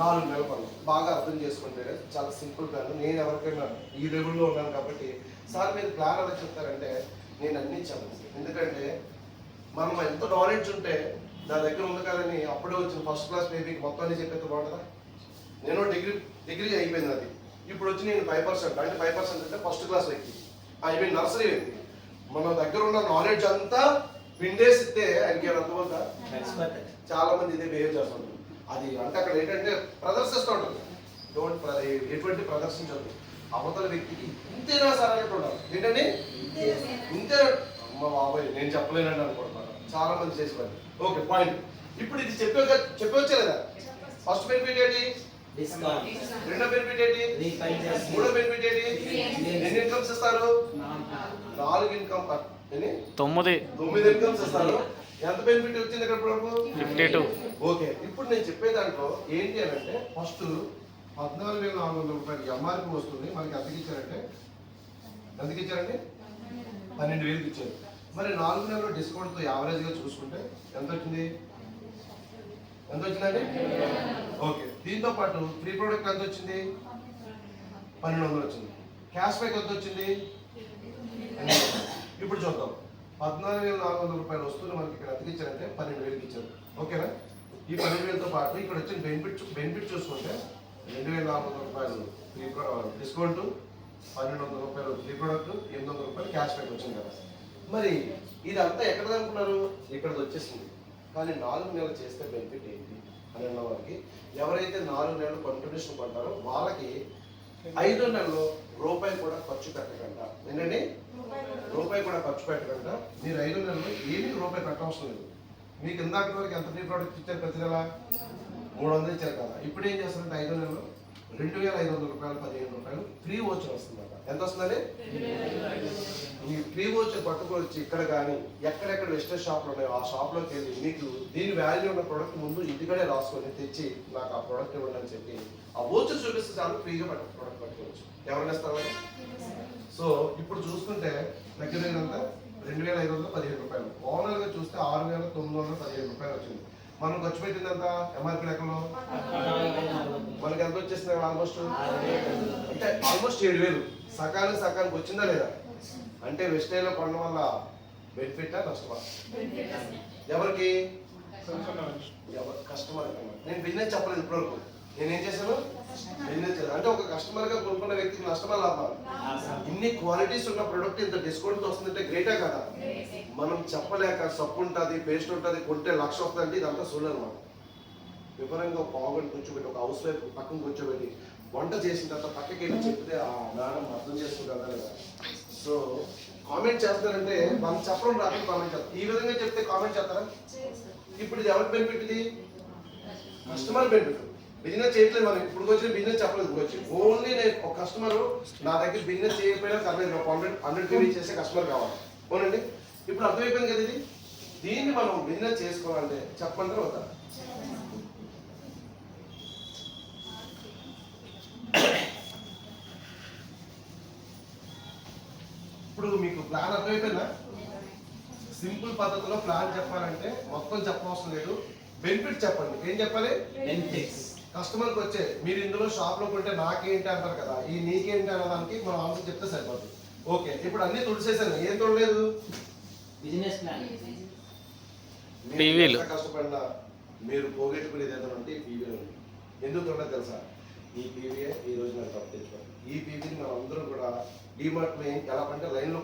4 నెలలు కొన్నాం. బాగా అర్థం చేసుకుంటే చాలా సింపుల్ ప్లాన్. నేను ఎవరికైనా ఈ లెవెల్లో ఉన్నాను కాబట్టి సార్ మీరు ప్లాన్ ఎలా చెప్తారంటే నేను అన్ని ఇచ్చాను. ఎందుకంటే మనం ఎంత నాలెడ్జ్ ఉంటే నా దగ్గర ఉంది కదని అప్పుడే వచ్చిన ఫస్ట్ క్లాస్ బేబీకి మొత్తం అన్ని చెప్పేది బాగుంటుందా? నేను డిగ్రీ అయిపోయింది అది. ఇప్పుడు వచ్చి నేను 5% అంటే 5% అంటే ఫస్ట్ క్లాస్ వ్యక్తి, ఐ మీన్ నర్సరీ వ్యక్తి. మన దగ్గర ఉన్న నాలెడ్జ్ అంతా పిండేసిస్తే ఆయనకి అర్థమవుతా? చాలా మంది ఇదే బిహేవ్ చేస్తుంటారు. అది అంటే అక్కడ ఏంటంటే ప్రదర్శిస్తూ ఉంటుంది. ఎటువంటి ప్రదర్శించదు. అవతల వ్యక్తికి ఇంతేనా సార్ అన్నట్టు ఉండాలి. ఏంటండి ఇంతే? మా బాబాయ్ నేను చెప్పలేనండి అనుకుంటున్నాను చాలా మంది చేసేవాళ్ళు. Okay point. ఇప్పుడు ఇది చెప్పవచ్చే లేదా? ఫస్ట్ బెనిఫిట్ ఏంటి? రెండో బెనిఫిట్ ఏంటి? మూడో బెనిఫిట్ ఏంటి? ఎన్ని ఇన్కమ్స్ ఇస్తారు? 4 ఇన్కమ్. 9 ఇన్కమ్స్ ఇస్తారు. ఎంత బెనిఫిట్ వచ్చింది ఇక్కడ? 52. ఓకే, ఇప్పుడు నేను చెప్పే దాంట్లో ఏంటి అని అంటే ఫస్ట్ 14,400 రూపాయలు ఎంఆర్పి వస్తుంది. మనకి ఎంతకి ఇచ్చారంటే 12,000 ఇచ్చారు. మరి 4 నెలల డిస్కౌంట్తో యావరేజ్గా చూసుకుంటే ఎంత వచ్చింది? ఎంత వచ్చిందండి? ఓకే, దీంతో పాటు ఫ్రీ ప్రోడక్ట్ ఎంత వచ్చింది? 1200 వచ్చింది. క్యాష్ బ్యాక్ ఎంత వచ్చింది? ఇప్పుడు చూద్దాం. 14,400 రూపాయలు వస్తుంది మనకి ఇక్కడ ఎంత ఇచ్చారంటే 12,000 ఇచ్చారు. ఓకేనా? ఈ 12,000తో పాటు ఇక్కడ వచ్చిన బెనిఫిట్ చూసుకుంటే 2,400 రూపాయలు ఫ్రీ డిస్కౌంట్, 1,200 రూపాయలు ఫ్రీ ప్రోడక్ట్, 800 రూపాయలు క్యాష్ బ్యాక్ వచ్చింది కదా. మరి ఇదంతా ఎక్కడ అనుకున్నారు? ఇక్కడికి వచ్చేసింది. కానీ 4 నెలలు చేస్తే బెనిఫిట్ ఏంటి అని అన్న వాళ్ళకి, ఎవరైతే 4 నెలలు కంటిన్యూషన్ పడతారో వాళ్ళకి 5వ నెలలో రూపాయి కూడా ఖర్చు పెట్టకుండా, ఏంటండి రూపాయి కూడా ఖర్చు పెట్టకుండా మీరు 5వ నెలలో ఏమీ రూపాయి పెట్టవసరం లేదు. మీకు ఇందాక వరకు ఎంత ఫ్రీ ప్రోడక్ట్ ఇచ్చారు? ప్రతి నెల 300 ఇచ్చారు కదా. ఇప్పుడు ఏం చేస్తారంటే 5వ నెలలో 2,500 రూపాయలు, 15 రూపాయలు ఫ్రీ వోచర్ వస్తుందన్నమాట. ఎంత వస్తుందండి? ఈ ఫ్రీ వోచర్ పట్టుకొచ్చి ఇక్కడ కానీ ఎక్కడెక్కడ వెస్టర్ షాప్లు ఉన్నాయో ఆ షాప్లోకి వెళ్ళి మీకు దీని వాల్యూ ఉన్న ప్రోడక్ట్ ముందు ఇంటికడే రాసుకొని తెచ్చి నాకు ఆ ప్రోడక్ట్ ఇవ్వండి అని చెప్పి ఆ వోచర్ చూపిస్తే చాలు ఫ్రీగా ప్రోడక్ట్ పట్టుకోవచ్చు. ఎవరైనా ఇస్తారు? సో ఇప్పుడు చూసుకుంటే దగ్గర అంతా 2,515 రూపాయలు. ఓవరాల్గా చూస్తే 6,915 రూపాయలు వచ్చింది. మనం ఖర్చు పెట్టిందంతా ఎంఆర్పీ లెక్కలో మనకి ఎంత వచ్చేసింది? ఆల్మోస్ట్ అంటే ఆల్మోస్ట్ 7,000. సకానికి వచ్చిందా లేదా? అంటే వెస్టైన్లో కొనడం వల్ల బెనిఫిటా నష్టమా? ఎవరికి? కస్టమర్. నేను బిజినెస్ చెప్పలేదు ఇప్పటివరకు. నేనేం చేశాను? బిజినెస్ చేశాను. అంటే ఒక కస్టమర్గా కొనుక్కున్న వ్యక్తికి నష్టమా లాభం? ఇన్ని క్వాలిటీస్ ఉన్న ప్రొడక్ట్ ఇంత డిస్కౌంట్ వస్తుందంటే గ్రేటా కదా. మనం చెప్పలేక సబ్బు ఉంటుంది, పేస్ట్ ఉంటుంది, కొంటే 1,00,000 వస్తుందంటే ఇదంతా సోల్ అనమాట. వివరంగా ఒక పావుగంట కూర్చోబెట్టి ఒక హౌస్ వైఫ్ పక్కన కూర్చోబెట్టి వంట చేసిన తర్వాత పక్కకి వెళ్ళి చెప్తే ఆ మేడం అర్థం చేసుకుంటుందా లేదా? సో కామెంట్ చేస్తారంటే మనం చెప్పడం రాకుండా కామెంట్ చేస్తారు. ఈ విధంగా చెప్తే కామెంట్ చేస్తారా? ఇప్పుడు ఇది ఎవరికి బెనిఫిట్? ఇది కస్టమర్ బెనిఫిట్. బిజినెస్ చేయట్లేదు మనం. ఇప్పుడు వచ్చిన బిజినెస్ చెప్పలేదు. వచ్చి ఓన్లీ నేను ఒక కస్టమర్ నా దగ్గర బిజినెస్ చేయకపోయినా కర్లేదు 100 పీవీ చేసే కస్టమర్ కావాలి. అవునండి, ఇప్పుడు అర్థమైపోయింది కదా. ఇది దీన్ని మనం బిజినెస్ చేసుకోవాలంటే చెప్పమంటారు అవుతా? ఇప్పుడు మీకు ప్లాన్ అర్థమైపోయిందా? సింపుల్ పద్ధతిలో ప్లాన్ చెప్పాలంటే మొత్తం చెప్పవసరం లేదు. బెనిఫిట్ చెప్పండి. ఏం చెప్పాలి? బెనిఫిట్స్. కస్టమర్కి వచ్చే మీరు ఇందులో షాప్లో కొంటే నాకేంటి అంటారు కదా, ఈ నీకేంటి అనడానికి మనం ఆన్సర్ చెప్తే సరిపోతుంది. ఓకే, ఇప్పుడు అన్ని తుడిసేసాను. ఏం తొడలేదు? Business plan. మీరు పీవీలు. ఎంత కష్టపడినా మీరు పోగొట్టుకునేది ఏదైనా ఉంటే ఈ పీవీలు ఉంది. ఎందుకంటే తెలుసా, ఈ పీవీఏ ఈ రోజు నాకు తప్పు తెచ్చుకోండి. ఈ పీవీని మనం అందరం కూడా డిమార్ట్లో ఎలా అంటే లైన్లు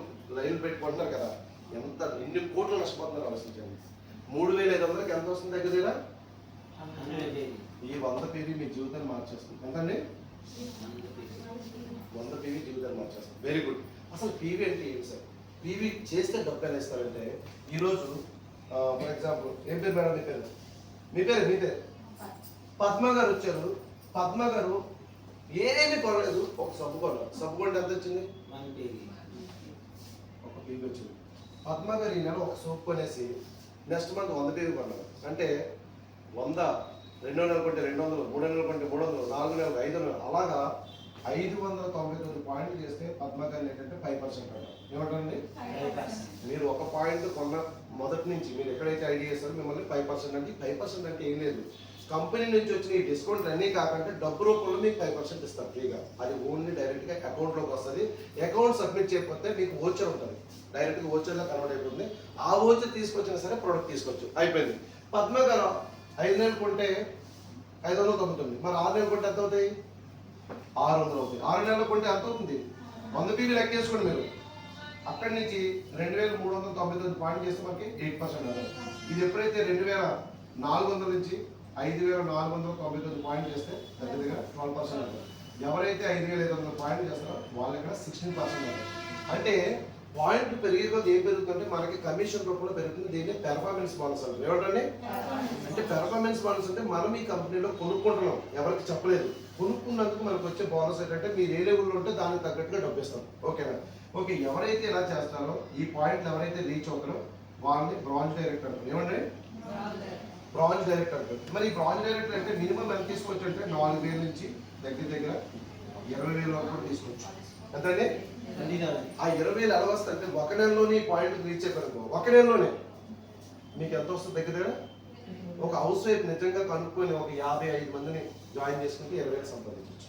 పెట్టుకుంటున్నారు కదా, ఎన్ని కోట్లు నష్టపోతున్నారు ఆలోచించండి. 3,500కి ఎంత వస్తుంది దగ్గర? ఈ 100 పీవీ మీ జీవితాన్ని మార్చేస్తుంది. ఎంతండి? 100 పీవీ జీవితాన్ని మార్చేస్తుంది. Very good. అసలు పీవీ అంటే ఏంటి సార్? పీవీ చేస్తే డబ్బు ఎలా ఇస్తారంటే, ఈరోజు ఫర్ ఎగ్జాంపుల్ ఏం పేరు మేడం మీ పేరు? మీ పేరు పద్మ గారు వచ్చారు. పద్మ గారు ఏమీ కొనలేదు, ఒక సబ్బు కొన్నారు. సబ్బు కొంటే ఎంత వచ్చింది? ఒక పీవీ వచ్చింది. పద్మ గారు ఈ నెల ఒక సోప్ కొనేసి నెక్స్ట్ మంత్ 100 పీవీ కొన్నారు. అంటే 100, 2 నెలలు కొంటే 200, 3 నెలలు కొంటే 300, 4 నెలలు 500, అలాగా 599 పాయింట్లు చేస్తే పద్మ గారు ఏంటంటే 5% అంటారు. ఏమంటారండి? మీరు ఒక పాయింట్ కొన్న మొదటి నుంచి మీరు ఎక్కడైతే ఐడియా చేస్తారో మిమ్మల్ని 5% అంటే 5% అంటే ఏం లేదు, కంపెనీ నుంచి వచ్చిన ఈ డిస్కౌంట్ అన్నీ కాకుండా డబ్బు రూపంలో మీకు 5% ఇస్తారు ఫ్రీగా. అది ఓన్లీ డైరెక్ట్గా అకౌంట్లోకి వస్తుంది. అకౌంట్ సబ్మిట్ చేయకపోతే మీకు ఓచర్ ఉంటుంది, డైరెక్ట్గా ఓచర్లో కన్వర్ట్ అయిపోతుంది. ఆ ఓచర్ తీసుకొచ్చినా సరే ప్రోడక్ట్ తీసుకోవచ్చు. అయిపోయింది. పద్మ గారు 5 నెలలు కొంటే 599, మరి 6 నెలలు కొంటే ఎంత అవుతాయి? 600 అవుతాయి. 6 నెలలు కొంటే ఎంత అవుతుంది? 100 పీవీ లెక్క చేసుకోండి మీరు. అక్కడి నుంచి 2,399 పాయింట్ చేస్తే మనకి 8% అవుతుంది. ఇది ఎప్పుడైతే 2,400 నుంచి 5,499 పాయింట్ చేస్తే దగ్గర 12% అవుతుంది. ఎవరైతే 5,500 పాయింట్ చేస్తారో వాళ్ళ ఇక్కడ 16% అవుతుంది. అంటే పాయింట్ పెరిగే కొద్ది ఏం పెరుగుతుందంటే మనకి కమిషన్ రూపంలో పెరుగుతుంది. దీన్ని పెర్ఫార్మెన్స్ బోనస్ అంటారు. ఏమంటే అంటే పెర్ఫార్మెన్స్ బోనస్ అంటే మనం ఈ కంపెనీలో కొనుక్కుంటున్నాం, ఎవరికి చెప్పలేదు. కొనుక్కున్నందుకు మనకు వచ్చే బోనస్ ఏంటంటే మీరు ఏ లెవెల్లో ఉంటే దానికి తగ్గట్టుగా డబ్బు ఇస్తాం. ఓకేనా? ఓకే. ఎవరైతే ఇలా చేస్తారో ఈ పాయింట్లు ఎవరైతే రీచ్ అవుతారో వాళ్ళని బ్రాంజ్ డైరెక్టర్ అంటారు. ఏమండి? బ్రాంజ్ డైరెక్టర్ అంటారు. మరి ఈ బ్రాంజ్ డైరెక్టర్ అంటే మినిమం ఎంత తీసుకోవచ్చు అంటే 4,000 నుంచి దగ్గర 20,000 వరకు కూడా తీసుకోవచ్చు. ఎంతండి? ఆ 20,000 ఎలా వస్తుంది అంటే ఒక నెలలోనే పాయింట్ రీచ్ అయిపోయింది. ఒక నెలలోనే మీకు ఎంత వస్తుంది? దగ్గర ఒక హౌస్ వైఫ్ నిజంగా కనుక్కొని ఒక 55 మందిని జాయిన్ చేసుకుంటే 20,000 సంపాదించవచ్చు.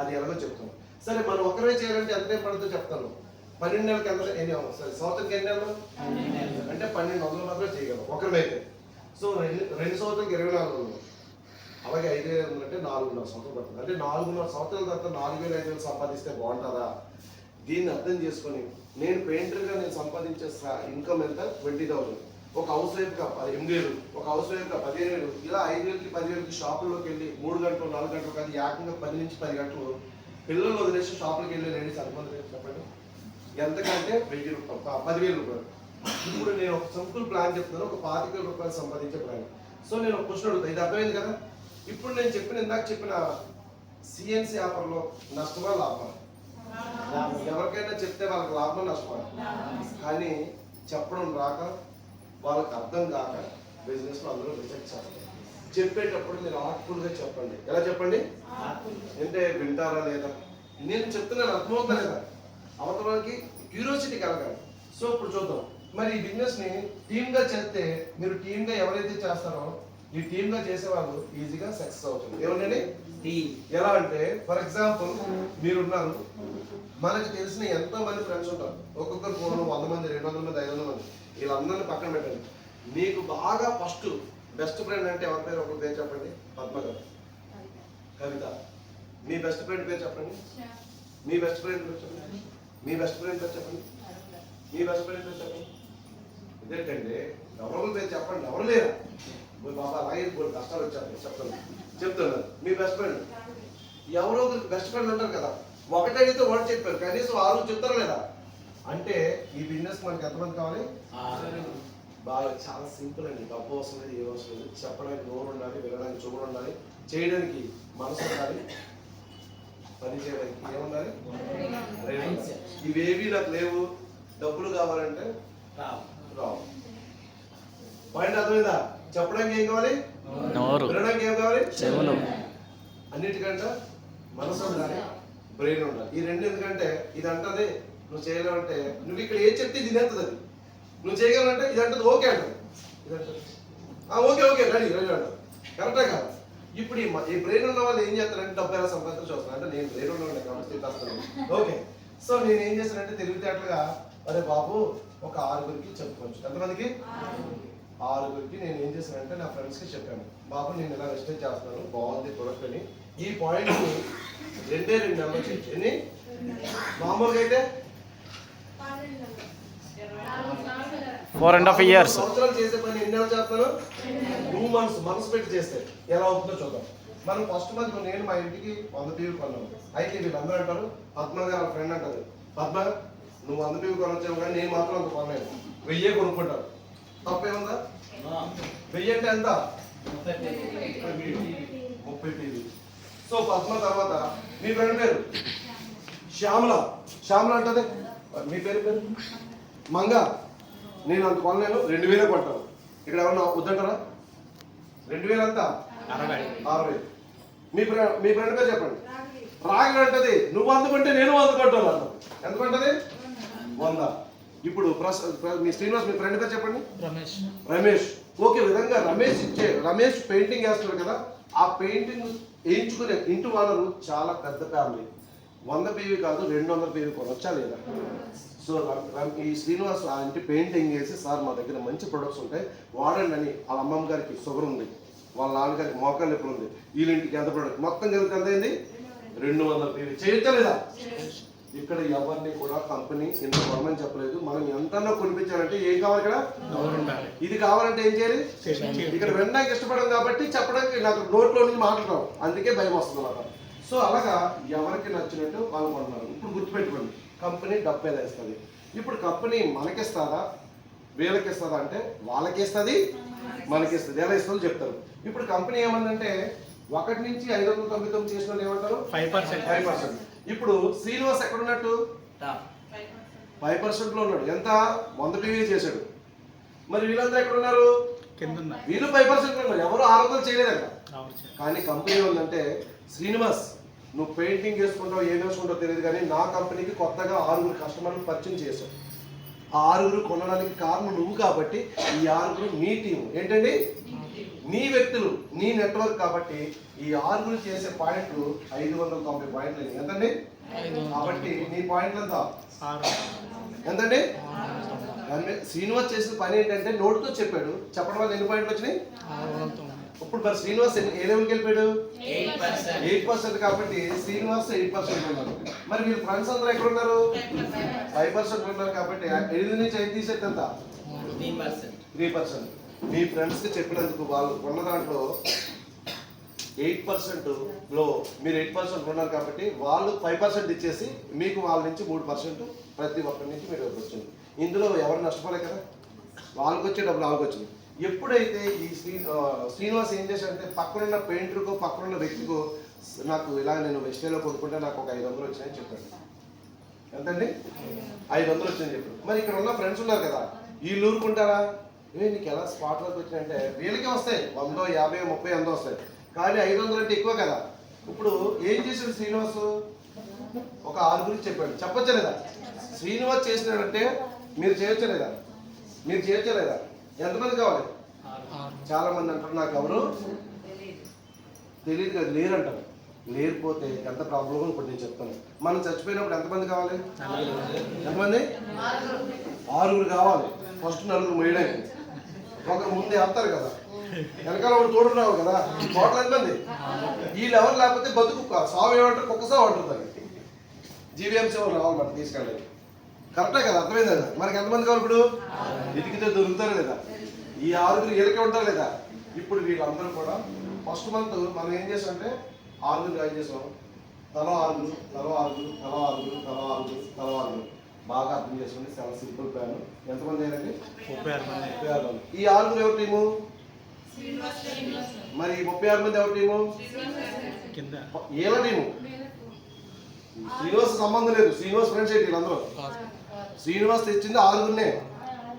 అది ఎలాగో చెప్తాను. సరే మనం ఒకరే చేయాలంటే ఎంత టైం పడుతుందో చెప్తాను. 12 నెలలకి ఎంత ఎన్ని అవ్వాలి? సరే సంవత్సరానికి ఎన్ని నెలలు అంటే 1,200 మాత్రం చేయగలం ఒకరిమైతే. సో 2 సంవత్సరాలకి 24 నెలలు, అలాగే 5,000 అంటే 4,5 సంవత్సరాలు పడుతుంది. అంటే 4,5 సంవత్సరాల తర్వాత 4,000-5,000 సంపాదిస్తే బాగుంటుందా? దీన్ని అర్థం చేసుకొని నేను పెయింటర్గా నేను సంపాదించే ఇన్కమ్ ఎంత? 20,000. ఒక హౌస్ వైఫ్గా 8,000, ఒక హౌస్ వైఫ్గా 15,000, ఇలా 5,000కి 10,000కి షాపుల్లోకి వెళ్ళి 3 గంటలు 4 గంటలు కాదు, ఏకంగా 10 నుంచి 10 గంటలు పిల్లలు వదిలేసి షాపులకు వెళ్ళి లేడీస్ అనుకుంటే చెప్పండి ఎంతకంటే 10,000 రూపాయలు. ఇప్పుడు నేను ఒక సింపుల్ ప్లాన్ చెప్తున్నాను, ఒక 25,000 రూపాయలు సంపాదించే ప్లాన్. సో నేను ఒక క్వశ్చన్ అడుగుతాను, ఇది అర్థమైంది కదా? ఇప్పుడు నేను ఇందాక చెప్పిన సిఎన్సి ఆఫర్లో నష్టమా లాభమా? ఎవరికైనా చెప్తే వాళ్ళకి లాభం నష్టమా? కానీ చెప్పడం రాక వాళ్ళకి అర్థం కాక బిజినెస్లో అందరూ రిజెక్ట్ చేస్తారు. చెప్పేటప్పుడు మీరు ఆర్ట్ఫుల్గా చెప్పండి. ఎలా చెప్పండి అంటే వింటారా లేదా? నేను చెప్తున్నాను అర్థమవుతా లేదా? అవతలకి క్యూరియాసిటీ కలగాలి. సో ఇప్పుడు చూద్దాం. మరి ఈ బిజినెస్ని టీమ్గా చేస్తే మీరు టీమ్గా ఎవరైతే చేస్తారో ఈ టీమ్గా చేసేవాళ్ళు ఈజీగా సక్సెస్ అవుతుంది. ఏమండి? ఎలా అంటే ఫర్ ఎగ్జాంపుల్ మీరున్నారు, మనకు తెలిసిన ఎంతో మంది ఫ్రెండ్స్ ఉంటారు. ఒక్కొక్కరు ఫోన్ 100 మంది, 200 మంది, 500 మంది, వీళ్ళందరినీ పక్కన పెట్టండి. మీకు బాగా ఫస్ట్ బెస్ట్ ఫ్రెండ్ అంటే ఎవరి పేరు? ఒకరి పేరు చెప్పండి. పద్మ గారు, కవిత. మీ బెస్ట్ ఫ్రెండ్ పేరు చెప్పండి. మీ బెస్ట్ ఫ్రెండ్ పేరు చెప్పండి. మీ బెస్ట్ ఫ్రెండ్ పేరు చెప్పండి. మీ బెస్ట్ ఫ్రెండ్ పేరు చెప్పండి. ఇదేంటండి ఎవరి పేరు చెప్పండి. ఎవరు లేరు బాబా, అలాగే కొన్ని కష్టాలు వచ్చారు చెప్తున్నారు. మీ బెస్ట్ ఫ్రెండ్ ఎవరో బెస్ట్ ఫ్రెండ్ ఉంటారు కదా, ఒకటైతే వాడు చెప్పారు, కనీసం 6 చెప్తారు లేదా? అంటే ఈ బిజినెస్ మనకి ఎంతమంది కావాలి? బాగా చాలా సింపుల్ అండి. డబ్బు అవసరం లేదు, ఏ అవసరం లేదు. చెప్పడానికి నోరు ఉండాలి, వినడానికి చెవులు ఉండాలి, చేయడానికి మనసు ఉండాలి, పని చేయడానికి ఏముండాలి? ఇవేవి నాకు లేవు, డబ్బులు కావాలంటే రావు. పాయింట్ అర్థమైందా? చెప్పడానికి ఏం కావాలి? వినడానికి ఏం కావాలి? చెవులు. అన్నిటికంటే మనసు ఉండాలి, బ్రెయిన్ ఉండాలి. ఈ రెండు ఎందుకంటే ఇది అంటది నువ్వు చేయలేవంటే నువ్వు ఇక్కడ ఏం చెప్తే ఇది తినేస్తుంది. అది నువ్వు చేయగలంటే ఇది అంటది ఓకే అంటది, ఇది అంటది ఓకే ఓకే రెడీ రెడీ అంటది. కరెక్టే కాదు? ఇప్పుడు ఈ బ్రెయిన్ ఉన్న వాళ్ళు ఏం చేస్తారంటే డబ్బు ఎలా సంపాదించి చూస్తాను అంటే నేను బ్రెయిన్ ఉన్న కాబట్టి వస్తాను. ఓకే. సో నేను ఏం చేస్తానంటే తెలివితేటలుగా అరే బాబు ఒక 6గురికి చెప్పుకోవచ్చు. ఎంతమందికి? ఆరుగురికి నేను ఏం చేశానంటే నా ఫ్రెండ్స్కి చెప్పాను, బాబు నేను ఇలా రెస్టేజ్ చేస్తున్నాను, బాగుంది ప్రొడక్ట్ అని. ఈ పాయింట్ని 2 నెలలు చేయొచ్చు. ఎన్ని మామూలుగా అయితే 4.5 years. సంవత్సరాలు చేసే పని ఎన్ని నెలలు చేస్తాను? 2 months మనసు పెట్టి చేస్తే ఎలా అవుతుందో చూద్దాం. మనం ఫస్ట్ మంత్ నేను మా ఇంటికి 100 PV కొన్నాను. అయితే వీళ్ళందరూ అంటారు, పద్మ గారు వాళ్ళ ఫ్రెండ్ అంటారు, పద్మ నువ్వు 100 PV కొనొచ్చావు కానీ నేను మాత్రం అంత కొన్నాను, 1000 కొనుక్కుంటాను. తప్పేముందా? 1000 అంటే ఎంత? 30 PV. సో పద్మ తర్వాత మీ ఫ్రెండ్ పేరు శ్యామల. శ్యామల అంటది, మీ పేరు మంగ. నేను అంత కొనలేను, 2000 కొంటాను. ఇక్కడ ఏమన్నా వద్దంటారా? 2000 అంతా 60. మీ ఫ్రెండ్ పేరు చెప్పండి. రాగి అంటది, నువ్వు అందుకుంటే నేను అందుకుంటాను అన్న. ఎందుకంటది? 100. ఇప్పుడు మీ శ్రీనివాస్ మీ ఫ్రెండ్ పేరు చెప్పండి. రమేష్. ఓకే విధంగా రమేష్ పెయింటింగ్ వేస్తున్నాడు కదా, ఆ పెయింటింగ్ వేయించుకునే ఇంటి వాళ్ళరు చాలా పెద్ద ఫ్యామిలీ. 100 PV కాదు 200 PV కొనొచ్చా లేదా? సో ఈ శ్రీనివాస్ ఆ ఇంటి పెయింటింగ్ వేసి, సార్ మా దగ్గర మంచి ప్రొడక్ట్స్ ఉంటాయి వాడండి అని. వాళ్ళ అమ్మమ్మ గారికి షుగర్ ఉంది, వాళ్ళ నాన్నగారికి మోకాలు నొప్పులు ఉంది, వీళ్ళింటికి ఎంత ప్రొడక్ట్ మొత్తం కలిపి ఎంత అయింది? 200 PV. చేయొచ్చా లేదా? ఇక్కడ ఎవరిని కూడా కంపెనీ ఇంత కొనమని చెప్పలేదు. మనం ఎంతనో కొనిపించాలంటే ఏం కావాలి? ఇక్కడ ఇది కావాలంటే ఏం చేయాలి? ఇక్కడ వినడానికి ఇష్టపడడం కాబట్టి చెప్పడానికి నాకు నోట్లో నుంచి మాట్లాడడం, అందుకే భయం వస్తుంది అన్నమాట. సో అలాగా ఎవరికి నచ్చినట్టు వాళ్ళు కొన్నారు. ఇప్పుడు గుర్తుపెట్టుకోండి, కంపెనీ డబ్బు ఎలా ఇస్తుంది. ఇప్పుడు కంపెనీ మనకిస్తుందా వీళ్ళకి ఇస్తుందా అంటే వాళ్ళకిస్తుంది మనకిస్తుంది. ఎలా ఇస్తుందో చెప్తారు. ఇప్పుడు కంపెనీ ఏమందంటే 1 నుంచి 599 చేసిన వాళ్ళు ఏమంటారు? 5%. ఇప్పుడు శ్రీనివాస్ ఎక్కడ ఉన్నట్టు? 5% లో ఉన్నాడు. ఎంత? 100 PV చేశాడు. మరి వీళ్ళందరూ ఎక్కడ ఉన్నారు? వీళ్ళు 5% లో ఉన్నారు. ఎవరు 600 చేయలేదు అక్కడ. కానీ కంపెనీ ఉందంటే, శ్రీనివాస్ నువ్వు పెయింటింగ్ చేసుకుంటావు ఏం వేసుకుంటావు తెలియదు కానీ నా కంపెనీకి కొత్తగా 6 కస్టమర్లు పరిచయం చేశావు. ఆ 6 కొనడానికి కారణం నువ్వు కాబట్టి ఈ 6 నీ టీం ఏంటండి? నీ వ్యక్తులు, నీ నెట్వర్క్ కాబట్టి ఈ 6 చేసే పాయింట్లు 590 పాయింట్లు. ఎంతండి? కాబట్టి నీ పాయింట్లు ఎంత? ఎంతండి? శ్రీనివాస్ చేసిన పని ఏంటంటే నోటుతో చెప్పాడు, చెప్పడం వల్ల ఎన్ని పాయింట్లు వచ్చినాయి? ఇప్పుడు మరి శ్రీనివాస్ ఏ లెవెల్కి వెళ్ళిపోయాడు? 8%. కాబట్టి శ్రీనివాస్ 8% ఉన్నారు. మరి వీళ్ళు ఫ్రెండ్స్ అందరూ ఎక్కడ ఉన్నారు? 5% ఉన్నారు. కాబట్టి 8 నుంచి 5 తీసేది ఎంత? 3%. మీ ఫ్రెండ్స్కి చెప్పినందుకు వాళ్ళు కొన్న దాంట్లో 8% లో మీరు 8% ఉన్నారు కాబట్టి వాళ్ళు 5% ఇచ్చేసి మీకు వాళ్ళ నుంచి 3% ప్రతి ఒక్కరి నుంచి మీరు వచ్చింది. ఇందులో ఎవరు నష్టపోలే కదా, వాళ్ళకి వచ్చే డబ్బులు వాళ్ళకి వచ్చింది. ఎప్పుడైతే ఈ శ్రీనివాస్ ఏం చేశాడంటే పక్కనున్న పెయింటర్కో పక్కనున్న వ్యక్తికో నాకు ఇలా నేను వెస్టేలో కొనుక్కుంటే నాకు ఒక 500 వచ్చినాయని చెప్పాడు. ఎంతండి? 500 వచ్చిందని చెప్పాడు. మరి ఇక్కడ ఉన్న ఫ్రెండ్స్ ఉన్నారు కదా, వీళ్ళు ఊరుకుంటారా? నీకు ఎలా స్పాట్ వర్క్ వచ్చినాయంటే వీళ్ళకే వస్తాయి 100, 50, 30 ఎంతో వస్తాయి. కానీ 500 అంటే ఎక్కువ కదా. ఇప్పుడు ఏం చేశాడు శ్రీనివాస్? ఒక 6 చెప్పాడు. చెప్పొచ్చా లేదా? శ్రీనివాస్ చేసినాడంటే మీరు చేయొచ్చా లేదా? మీరు చేయొచ్చా లేదా? ఎంతమంది కావాలి? చాలా మంది అంటారు నాకు ఎవరు తెలియదు కదా, లేరు అంటారు. లేకపోతే ఎంత ప్రాబ్లం ఇప్పుడు నేను చెప్తాను. మనం చచ్చిపోయినప్పుడు ఎంతమంది కావాలి? ఎంతమంది? 6 కావాలి. ఫస్ట్ 4 మొయ్యడానికి. ఒకరు ముందు వేస్తారు కదా, వెనకాల ఒకటి తోడు రావు కదా. టోటల్ ఎంతమంది? వీళ్ళు ఎవరు లేకపోతే బతుకు సాగు ఏమంటారు? కుక్క సాగు అంటారు దాన్ని. జీవీఎంసీ వాళ్ళు రావాలి మనం తీసుకెళ్ళాలి. కరెక్టే కదా, అర్థమైంది కదా. మనకి ఎంతమంది కావాలి? ఇప్పుడు ఇదికితే దొరుకుతారు లేదా? ఈ 6 వీళ్ళకే ఉంటారు లేదా? ఇప్పుడు వీళ్ళందరూ కూడా ఫస్ట్ మంత్ మనం ఏం చేసామంటే 6 జాయిన్ చేసాం. తలో 6 బాగా అర్థం చేసుకోండి. చాలా సింపుల్ ప్లాన్. ఎంతమంది అయ్యారండి? 36 మంది. ఈ 6 ఎవరి టీము? మరి 36 మంది ఎవరి టీము? ఏల టీము. శ్రీనివాస్ సంబంధం లేదు. శ్రీనివాస్ ఫ్రెండ్స్ ఏంటి వీళ్ళందరూ? శ్రీనివాస్ తెచ్చింది 6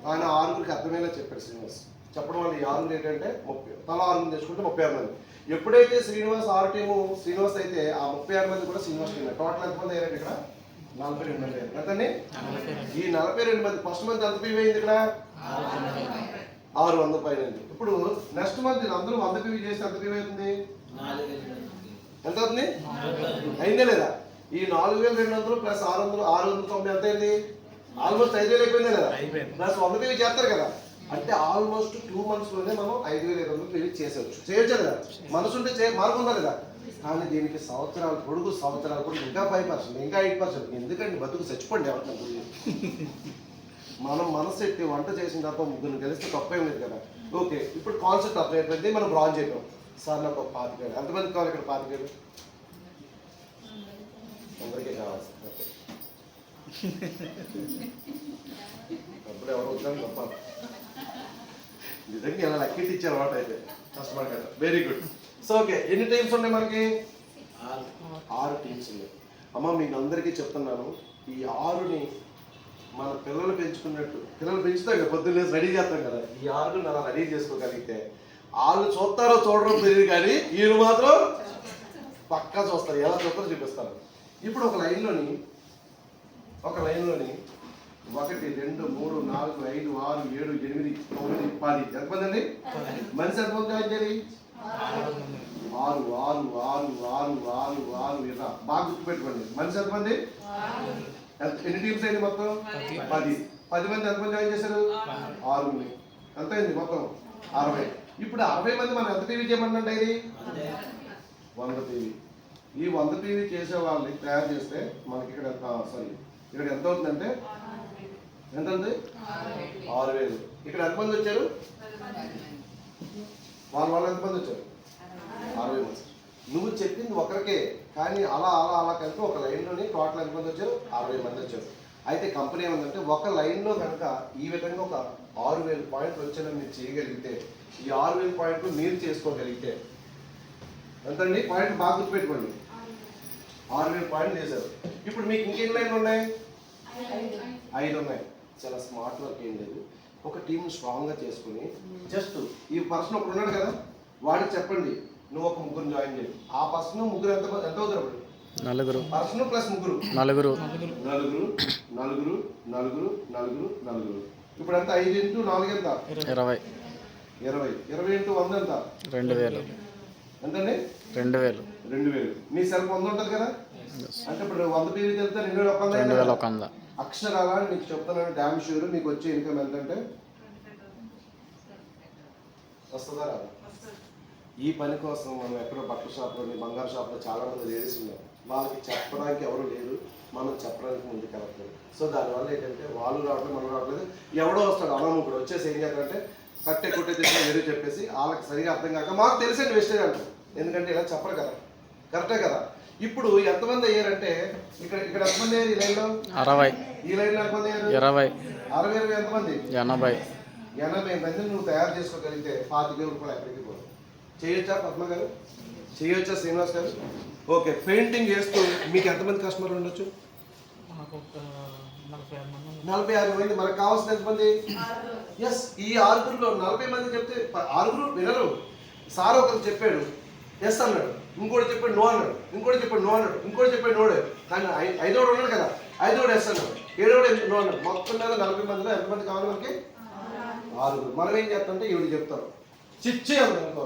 ఆయన 6కి అర్థమయ్యేలా చెప్పాడు శ్రీనివాస్. చెప్పడం వల్ల ఈ 6 ఏంటంటే 30 తలా 6 తెచ్చుకుంటే 36 మంది. ఎప్పుడైతే శ్రీనివాస్ 6 టీము శ్రీనివాస్ అయితే ఆ 36 మంది కూడా శ్రీనివాస్ టీమ్. టోటల్ ఎంతమంది అయ్యారండి ఇక్కడ? 42 మంది అయ్యారు. ఎంతండి? ఈ 42 మంది ఫస్ట్ మంత్ ఎంత PV అయింది ఇక్కడ? 600 పైన. ఇప్పుడు నెక్స్ట్ మంత్ అందరూ 100 PV చేస్తే ఎంత PV అవుతుంది? ఎంత అవుతుంది? అయిందే లేదా? ఈ 4200 ప్లస్ 690 ఎంత అయింది? ఆల్మోస్ట్ 5000 అయిపోయిందే లేదా? ప్లస్ 100 PV చేస్తారు కదా. అంటే ఆల్మోస్ట్ 2 months లోనే మనం 5,500 PV చేయొచ్చు కదా, మనసు ఉంటే మార్పు ఉందా లేదా? కానీ దీనికి సంవత్సరాల పొడుగు ఇంకా 5%, ఇంకా 8%. ఎందుకంటే బతుకు చచ్చిపోండి ఎవరికన్నా. మనం మనసు ఎట్టి వంట చేసిన తర్వాత ముగ్గురు గెలిస్తే తప్పేం లేదు కదా. ఓకే, ఇప్పుడు కాన్సెప్ట్ అర్థమైపోయింది. మనం బ్రాంజ్ చెప్పాం. సార్ నాకు ఒక 25,000. ఎంతమంది కావాలి ఇక్కడ 25,000? అందరికీ కావాలి సార్. ఓకే, అప్పుడు ఎవరు వద్దాం తప్ప నిజంగా ఇలా లెక్కెట్టి ఇచ్చారు అన్నమాట. అయితే కస్టమర్ కదా, వెరీ గుడ్. సో ఓకే, ఎన్ని టైమ్స్ ఉన్నాయి మనకి? 6 టీమ్స్ ఉన్నాయి. అమ్మ మీకు అందరికీ చెప్తున్నాను, ఈ 6ని మన పిల్లలు పెంచుకున్నట్టు, పిల్లలు పెంచుతాం కదా, పొద్దున్నే రెడీ చేస్తాం కదా, ఈ 6ని అలా రెడీ చేసుకోగలిగితే వాళ్ళు చూస్తారో చూడరో తెలియదు, కానీ వీళ్ళు మాత్రం పక్కా చూస్తారు. ఎలా చూస్తారో చూపిస్తారు. ఇప్పుడు ఒక లైన్లోని 1 2 3 4 5 6 7 8 9 10. ఎంతమంది అండి? మనిషి ఎంతమంది జాయిన్ చేయాలి? 6 6 6 6 6 6 ఇలా బాగా గుర్తుపెట్టుకోండి. మనిషి ఎంతమంది? ఎన్ని టీమ్స్ అయింది మొత్తం? 10 మంది. ఎంతమంది జాయిన్ చేశారు? 6 మంది. ఎంత అయింది మొత్తం? 60. ఇప్పుడు 60 మంది మనం ఎంత టీవీ చేయమనండి? ఇది 100 టీవీ. ఈ 100 టీవీ చేసే వాళ్ళని తయారు చేస్తే మనకి ఇక్కడ ఇక్కడ ఎంత అవుతుందంటే ఎంత ఉంది? 6,000. ఇక్కడ ఎంతమంది వచ్చారు? వాళ్ళు ఎంతమంది వచ్చారు? 60 మంది. నువ్వు చెప్పింది ఒకరికే, కానీ అలా కలిపి ఒక లైన్లోని టోటల్ ఎంతమంది వచ్చారు? 60 మంది వచ్చారు. అయితే కంపెనీ ఏమందంటే ఒక లైన్లో కనుక ఈ విధంగా ఒక 6,000 పాయింట్లు వచ్చేలా మీరు చేయగలిగితే, ఈ 6,000 పాయింట్లు మీరు చేసుకోగలిగితే ఎంతండి? పాయింట్ బాగా గుర్తుపెట్టుకోండి. 6,000 పాయింట్లు చేశారు. ఇప్పుడు మీకు ఇంకెన్ని లైన్లు ఉన్నాయి? 5 ఉన్నాయి. చాలా స్మార్ట్ వర్క్ ఏం లేదు. ఒక టీం స్ట్రాంగ్గా చేసుకుని జస్ట్ ఈ పర్సన్ ఒకడు ఉన్నాడు కదా, వాడికి చెప్పండి నువ్వు ఒక ముగ్గురు జాయిన్ చేయి. ఆ పర్సన్ ముగ్గురు ఎంత అవుతారు? అప్పుడు 4 పర్సన్ ప్లస్ ముగ్గురు 4 4. ఇప్పుడు ఎంత? 5 into 4 ఎంత? 20 20 into 100 ఎంత? 2,000 ఎంతండి? 2,000. మీ సెల్ఫ్ 100 ఉంటుంది కదా. అంటే ఇప్పుడు 100 PV వెళ్తే 2,100. అక్షరాల మీకు చెప్తున్నాను, డ్యామ్ షూర్ మీకు వచ్చే ఇన్కమ్ ఎంతంటే వస్తుందా రాదా? ఈ పని కోసం మనం ఎక్కడో బట్టల షాప్లో, బంగారు షాప్లో చాలా మంది లేడీస్ ఉన్నారు. వాళ్ళకి చెప్పడానికి ఎవరు లేరు, మనం చెప్పడానికి ముందుకు వెళ్ళట్లేదు. సో దానివల్ల ఏంటంటే వాళ్ళు రావట్లేదు, మనం రావట్లేదు. ఎవడో వస్తాడు అనామకుడు వచ్చేసి ఏం చేస్తాడంటే కట్టే కొట్టే తెచ్చిన వేరే చెప్పేసి వాళ్ళకి సరిగా అర్థం కాక మాకు తెలిసండి వేస్టేజ్ అంటారు. ఎందుకంటే ఇలా చెప్పరు కదా, కరెక్టే కదా. ఇప్పుడు ఎంతమంది అయ్యారంటే ఇక్కడ ఎంతమంది అయ్యారు? ఈ లైన్లో 60. ఈ లైన్లో ఎంతమంది అయ్యారు? 20. 60 ఎంతమంది? 80 మందిని నువ్వు తయారు చేసుకోగలిగితే 25,000 రూపాయలు ఎక్కడికి పోదు. చేయొచ్చా పద్మ గారు? చేయొచ్చా శ్రీనివాస్ గారు? ఓకే, పెయింటింగ్ చేస్తూ మీకు ఎంతమంది కస్టమర్లు ఉండొచ్చు? 46 మంది. మనకు కావాల్సిన ఎంతమంది? ఎస్, ఈ 6గురిలో 40 మంది చెప్తే 6గురు వినరు. సార్ ఒకరు చెప్పాడు ఎస్ అన్నాడు, ఇంకోటి చెప్పాడు నో అన్నాడు, ఇంకోటి చెప్పాడు నో అన్నాడు, ఇంకోటి చెప్పాడు నోడే. కానీ 5ఓడు ఉన్నాడు కదా, 5ఓడు ఎస్ అన్నాడు, 7ఓడు నో అన్నాడు. మొత్తం మీద 40 మందిలో ఎంతమంది కావాలి మనకి? 6గురు. మనం ఏం చేస్తామంటే ఈవిడ చెప్తాం చిచ్చి అన్నాడు అనుకో,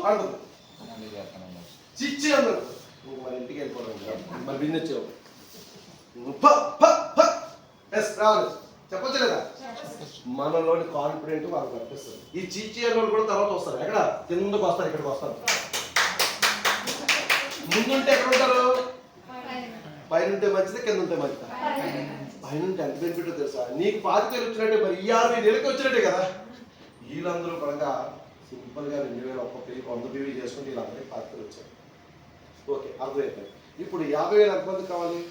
అంటుంది చిచ్చి అన్నాడు, మన ఇంటికి వెళ్ళిపోవడం మరి బిజినెస్ చేయవు. రావాలి చెప్పచ్చు లేదా? మనలోని కాన్ఫిడెంట్ వాళ్ళకి కనిపిస్తుంది. ఈ చీచి వాళ్ళు కూడా తర్వాత వస్తారు. ఎక్కడ? కిందకు వస్తారు, ఇక్కడికి వస్తారు. ముందుంటే ఎక్కడ ఉంటారు? పైన ఉంటే మంచిది, కింద ఉంటే మంచిది. పైన ఉంటే ఎంత బెనిఫిట్ తెలుసా? నీకు 25,000 వచ్చినట్టే, మరి ఈ 60,000 వచ్చినట్టే కదా. వీళ్ళందరూ కనుక సింపుల్గా 2,000 ఒక్కొక్క 100 PV చేసుకుంటే వీళ్ళందరికీ 25,000 వచ్చారు. ఓకే, అర్థమైపోయింది. ఇప్పుడు 50,000 ఎంతమంది కావాలి?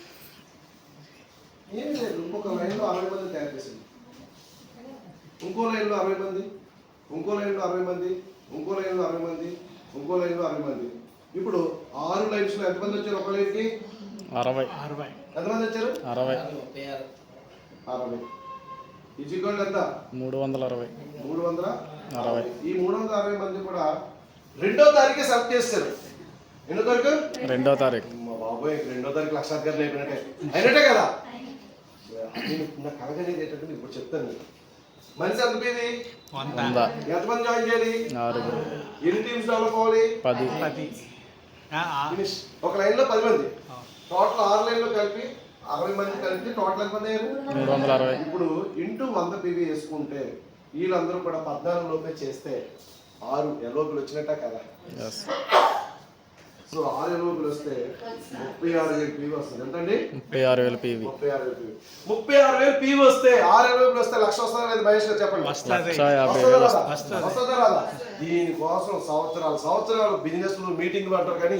ఏం లేదు, ఇంకొక లైన్లో 60 మంది తయారు చేసింది, ఇంకో లైన్లో 60 మంది, ఇంకో లైన్లో 60 మంది, ఇంకో లైన్లో 60 మంది, ఇంకో లైన్లో 60 మంది. ఇప్పుడు 6 లైన్స్లో ఎంతమంది వచ్చారు? ఒక లైన్కి 60. ఎంతమంది వచ్చారు? 60. ఈజ్ ఈక్వల్ ఎంత? 360. 360. ఈ 360 మంది కూడా 2వ తారీఖే సెలెక్ట్ చేస్తారు. ఎన్నో తారీఖు? 2వ తారీఖు. మా బాబోయ్, 2వ తారీఖు లక్షాధికారులు అయినట్టే కదా. నాకు కలగనేది ఏంటంటే ఇప్పుడు చెప్తాను మీకు. మనిషి ఎంత పేది? 100. ఎంతమంది జాయిన్ చేయాలి? 6. ఎన్ని టీమ్స్ డెవలప్ అవ్వాలి? 10. ఫినిష్. ఒక లైన్లో 10 మంది, టోటల్ 6 లైన్లో కలిపి 60 మంది కలిపి టోటల్ ఎంత మంది అయ్యారు? 360. ఇప్పుడు ఇంటూ 100 పీవీ వేసుకుంటే వీళ్ళందరూ కూడా 14 లోపే చేస్తే 6 ఎల్ఓపీలు వచ్చినట్ట కదా. ఎస్. సో 6 ఎల్ఓపీలు వస్తే 36,000 పీవీ వస్తుంది. ఎంతండి? 36,000 పీవీ. 36,000 పీవీ. 36,000 పీవీ వస్తే 6 ఎల్ఓపీలు వస్తే 1,00,000 వస్తుందా లేదా మహేష్ గారు చెప్పండి. 150,000. వస్తుందా రాదా? దీనికోసం సంవత్సరాలు బిజినెస్లు మీటింగ్లు అంటారు కానీ